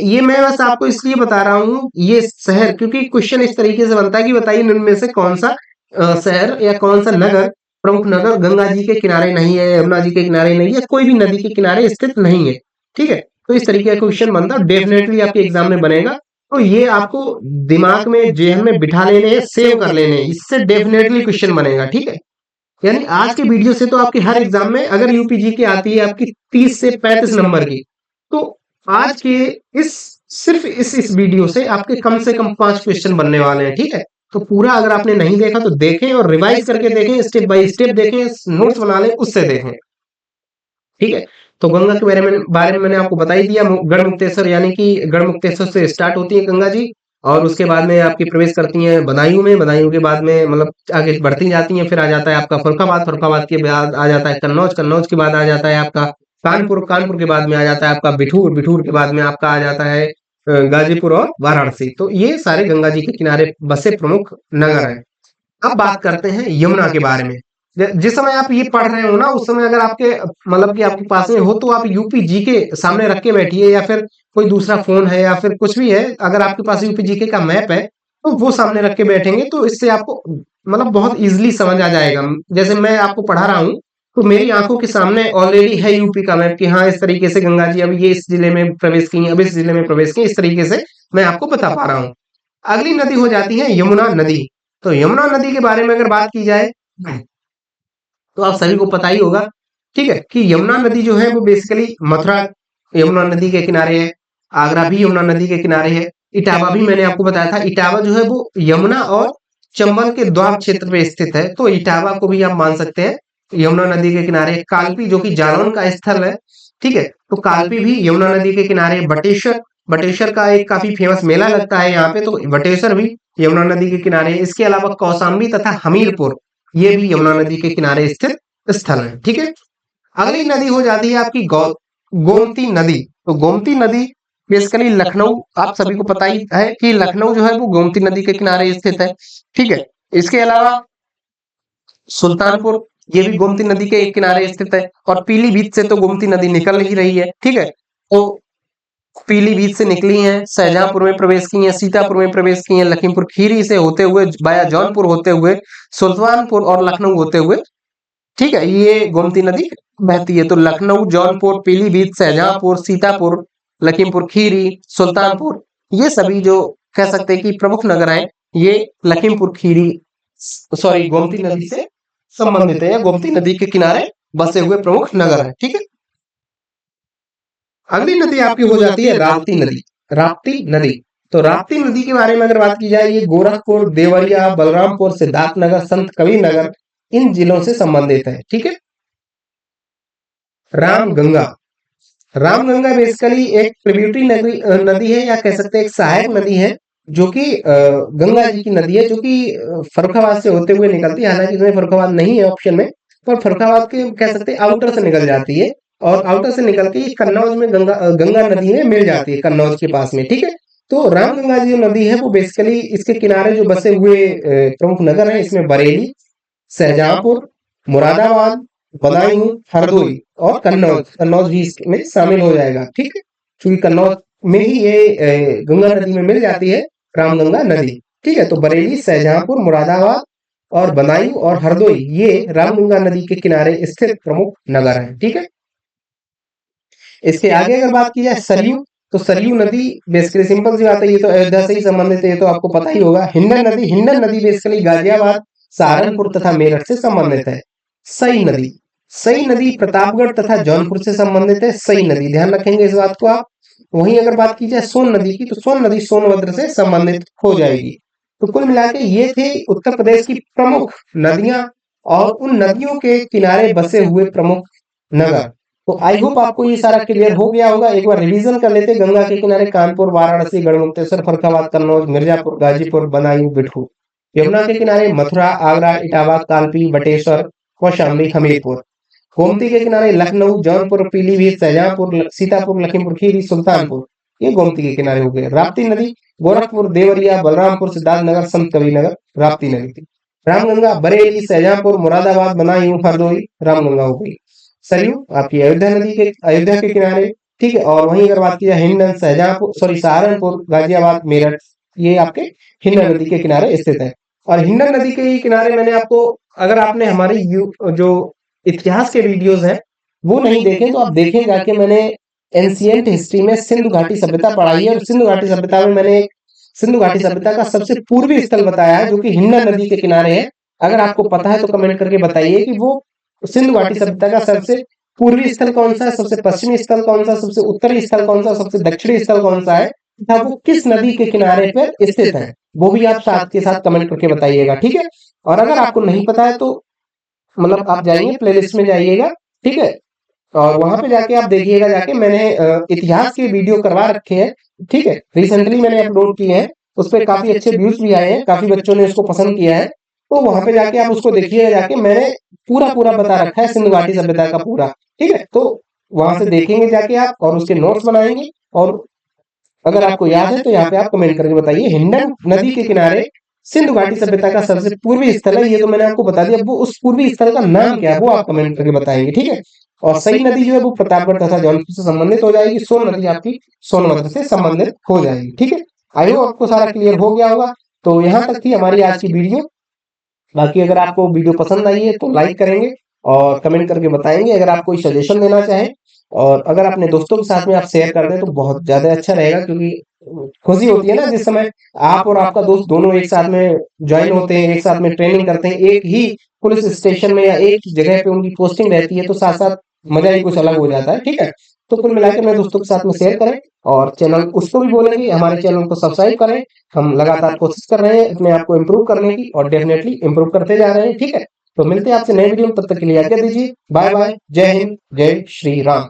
ये मैं बस आपको इसलिए बता रहा हूँ ये शहर, क्योंकि क्वेश्चन इस तरीके से बनता है कि बताइए इनमें से कौन सा शहर या कौन सा नगर, प्रमुख नगर गंगा जी के किनारे नहीं है, यमुना जी के किनारे नहीं है, कोई भी नदी के किनारे स्थित नहीं है, ठीक है। तो इस तरीके का क्वेश्चन बनता है, डेफिनेटली आपके एग्जाम में बनेगा। तो ये आपको दिमाग में जेहन में बिठा लेने हैं, सेव कर लेने हैं, इससे डेफिनेटली क्वेश्चन बनेगा, ठीक है। यानी आज के वीडियो से तो आपके हर एग्जाम में अगर यूपीजी की आती है आपकी 30 से 35 नंबर की, तो आज के इस सिर्फ इस वीडियो से आपके कम से कम 5 क्वेश्चन बनने वाले हैं, ठीक है। तो पूरा अगर आपने नहीं देखा तो देखें और रिवाइज करके देखें, स्टेप बाय स्टेप देखें, नोट्स बना लें, उससे देखें, ठीक है। तो गंगा के बारे में मैंने आपको बता ही दिया। गढ़मुक्तेश्वर, यानी कि गढ़मुक्तेश्वर से स्टार्ट होती है गंगा जी, और उसके बाद में आपकी प्रवेश करती हैं बदायूं में, बदायूं के बाद में मतलब आगे बढ़ती जाती हैं, फिर आ जाता है आपका फर्रुखाबाद, फर्रुखाबाद के बाद आ जाता है कन्नौज, कन्नौज के बाद आ जाता है आपका कानपुर, कानपुर के बाद में आ जाता है आपका बिठूर, बिठूर के बाद में आपका आ जाता है गाजीपुर और वाराणसी। तो ये सारे गंगा जी के किनारे बसे प्रमुख नगर हैं। अब बात करते हैं यमुना के बारे में। जिस समय आप ये पढ़ रहे हो ना, उस समय अगर आपके मतलब कि आपके पास में हो, तो आप यूपी जी के सामने रख के बैठिए, या फिर कोई दूसरा फोन है या फिर कुछ भी है, अगर आपके पास यूपी जीके का मैप है तो वो सामने रख के बैठेंगे, तो इससे आपको मतलब बहुत इजीली समझ आ जाएगा। जैसे मैं आपको पढ़ा रहा हूँ, तो मेरी आंखों के सामने ऑलरेडी है यूपी का मैप कि हाँ इस तरीके से गंगा जी अब ये इस जिले में प्रवेश की, अब इस जिले में प्रवेश की, इस तरीके से मैं आपको बता पा रहा हूँ। अगली नदी हो जाती है यमुना नदी। तो यमुना नदी के बारे में अगर बात की जाए, तो आप सभी को पता ही होगा, ठीक है, कि यमुना नदी जो है वो बेसिकली मथुरा यमुना नदी के किनारे है, आगरा भी यमुना नदी के किनारे है, इटावा भी मैंने आपको बताया था। इटावा जो है वो यमुना और चंबल के द्वार क्षेत्र में स्थित है, तो इटावा को भी आप मान सकते हैं यमुना नदी के किनारे। कालपी जो कि जालौन का स्थल है, ठीक है, तो कालपी भी यमुना नदी के किनारे। बटेश्वर, बटेश्वर का एक काफी फेमस मेला लगता है यहाँ पे, तो बटेश्वर भी यमुना नदी के किनारे। इसके अलावा कौशाम्बी तथा हमीरपुर, ये भी यमुना नदी के किनारे स्थित स्थल है, ठीक है। अगली नदी हो जाती है आपकी गोमती नदी। तो गोमती नदी बेसिकली लखनऊ, आप सभी को पता ही है कि लखनऊ जो है वो गोमती नदी के किनारे स्थित है, ठीक है। इसके अलावा सुल्तानपुर, ये भी गोमती नदी के किनारे स्थित है। और पीलीभीत से तो गोमती नदी निकल ही रही है, ठीक है। तो पीलीभीत से निकली हैं, शाहजहांपुर में प्रवेश की हैं, सीतापुर में प्रवेश की हैं, लखीमपुर खीरी से होते हुए बाया जौनपुर होते हुए सुल्तानपुर और लखनऊ होते हुए, ठीक है, ये गोमती नदी बहती है। तो लखनऊ, जौनपुर, पीलीभीत, शाहजहांपुर, सीतापुर, लखीमपुर खीरी, सुल्तानपुर, ये सभी जो कह सकते हैं कि प्रमुख नगर हैं, ये लखीमपुर खीरी सॉरी गोमती नदी से संबंधित है, या गोमती नदी के किनारे बसे हुए प्रमुख नगर हैं, ठीक है। अगली नदी आपकी हो जाती है राप्ती नदी। राप्ती नदी, तो राप्ती नदी के बारे में अगर बात की जाए, ये गोरखपुर, देवरिया, बलरामपुर, सिद्धार्थनगर, संत कबीर नगर इन जिलों से संबंधित है। ठीक है। रामगंगा, रामगंगा बेसिकली एक ट्रिब्यूटरी नदी है, या कह सकते हैं एक सहायक नदी है, जो कि गंगा जी की नदी है, जो कि फर्रुखाबाद से होते हुए निकलती है। हालांकि इसमें फर्रुखाबाद नहीं है ऑप्शन में, पर फर्रुखाबाद के कह सकते हैं आउटर से निकल जाती है, और आउटर से निकल के कन्नौज में गंगा नदी में मिल जाती है, कन्नौज के पास में। ठीक है। तो रामगंगा जी जो नदी है वो बेसिकली इसके किनारे जो बसे हुए प्रमुख नगर हैं, इसमें बरेली, शाहजहांपुर, मुरादाबाद, बदायूं, हरदोई और कन्नौज, कन्नौज भी इसमें शामिल हो जाएगा। ठीक है। क्योंकि कन्नौज में ही ये गंगा नदी में मिल जाती है रामगंगा नदी। ठीक है। तो बरेली, शाहजहांपुर, मुरादाबाद और बदायूं और हरदोई ये रामगंगा नदी के किनारे स्थित प्रमुख नगर हैं। ठीक है। इसके आगे अगर बात की जाए सरयू, तो सरयू नदी बेसिकली सिंपल सी बात है, ये तो अयोध्या से ही संबंधित है, ये तो आपको पता ही होगा। हिंडन नदी, हिंडन नदी बेसिकली गाजियाबाद, सहारनपुर तथा मेरठ से संबंधित है। सई नदी, सई नदी प्रतापगढ़ तथा जौनपुर से संबंधित है। सई नदी, ध्यान रखेंगे इस बात को आप। वहीं अगर बात की जाए सोन नदी की, तो सोन नदी सोनभद्र से संबंधित हो जाएगी। तो कुल मिला के ये थे उत्तर प्रदेश की प्रमुख नदियां और उन नदियों के किनारे बसे हुए प्रमुख नगर। तो आई होप आपको ये सारा क्लियर हो गया होगा। एक बार रिवीजन कर लेते। गंगा के किनारे कानपुर, वाराणसी, गढ़मुक्तेश्वर, फर्रुखाबाद, कन्नौज, मिर्जापुर, गाजीपुर, बदायूं, बिठूर। यमुना के किनारे मथुरा, आगरा, इटावा, कालपी, बटेश्वर, कौशाम्बी, हमीरपुर। गोमती के किनारे लखनऊ, जौनपुर, पीलीभीत, शाहजहांपुर, सीतापुर, लखीमपुर खीरी, सुल्तानपुर, ये गोमती के किनारे हो गए। राप्ती नदी गोरखपुर, देवरिया, बलरामपुर, सिद्धार्थनगर, संत कबीर नगर, राप्ती नदी थी। रामगंगा बरेली, शाहजहांपुर, मुरादाबाद, बदायूं, हरदोई, रामगंगा हो गई। सरयू आपकी अयोध्या नदी के, अयोध्या के किनारे। ठीक है। और वहीं अगर बात की जाए हिंडन, शाहजहांपुर, सॉरी सहारनपुर, गाजियाबाद, मेरठ, ये आपके हिंडन नदी के किनारे स्थित है। और हिंडन नदी के किनारे मैंने आपको, अगर आपने हमारे जो इतिहास के वीडियोस हैं वो नहीं देखे तो आप देखें जाके। मैंने एंशिएंट हिस्ट्री में सिंधु घाटी सभ्यता पढ़ाई है, और सिंधु घाटी सभ्यता में मैंने सिंधु घाटी सभ्यता का सबसे पूर्वी स्थल बताया है, जो कि हिंडन नदी के किनारे है। अगर आपको पता है तो कमेंट करके बताइए कि वो सिंधु घाटी सभ्यता का सबसे पूर्वी स्थल कौन सा है, सबसे पश्चिमी स्थल कौन सा, सबसे उत्तरी स्थल कौन सा, सबसे दक्षिणी स्थल कौन सा है, तथा वो किस नदी के किनारे पर स्थित है, वो भी आप साथ के साथ कमेंट करके बताइएगा। ठीक है। और अगर आपको नहीं पता है तो मतलब आप जाइए प्लेलिस्ट में जाइएगा। ठीक है। और वहां पे जाके आप देखिएगा, जाके मैंने इतिहास के वीडियो करवा रखे हैं। ठीक है। रिसेंटली मैंने अपलोड किए हैं, उस पर काफी अच्छे व्यूज भी आए हैं, काफी बच्चों ने उसको पसंद किया है। तो वहां पे जाके आप उसको देखिएगा, जाके मैंने पूरा पूरा बता रखा है सिंधु घाटी सभ्यता का पूरा। ठीक है। तो वहां से देखेंगे जाके आप, और उसके नोट्स बनाएंगे। और अगर आपको याद है तो यहाँ पे आप कमेंट करके बताइए हिंडन नदी के किनारे सिंधु घाटी सभ्यता का सबसे पूर्वी स्थल है। ये तो मैंने आपको बता दिया, वो उस पूर्वी स्थल का नाम क्या है वो आप कमेंट करके बताएंगे। ठीक है। और सई नदी जो है वो प्रतापगढ़ तथा जौनपुर से संबंधित हो जाएगी। सोन नदी आपकी सोनभद्र से संबंधित हो जाएगी। ठीक है। आई होप आपको सारा क्लियर हो गया होगा। तो यहाँ तक थी हमारी आज की वीडियो। बाकी अगर आपको वीडियो पसंद आई है तो लाइक करेंगे और कमेंट करके बताएंगे। अगर आप कोई सजेशन देना चाहें, और अगर अपने दोस्तों के साथ में आप शेयर कर दें तो बहुत ज्यादा अच्छा रहेगा, क्योंकि खुशी होती है ना जिस समय आप और आपका दोस्त दोनों एक साथ में ज्वाइन होते हैं, एक साथ में ट्रेनिंग करते हैं, एक ही पुलिस स्टेशन में या एक जगह पे उनकी पोस्टिंग रहती है, तो साथ साथ मजा ही कुछ अलग हो जाता है। ठीक है। तो कुल मिलाकर मेरे दोस्तों के साथ में शेयर करें, और चैनल उसको भी बोलेंगे हमारे चैनल को सब्सक्राइब करें। हम लगातार कोशिश कर रहे हैं अपने आप को इम्प्रूव करने की, और डेफिनेटली इम्प्रूव करते जा रहे हैं। ठीक है। तो मिलते हैं आपसे नए वीडियो में, तब तक के लिए आज्ञा दीजिए। Bye bye. जय हिंद, जय श्री राम।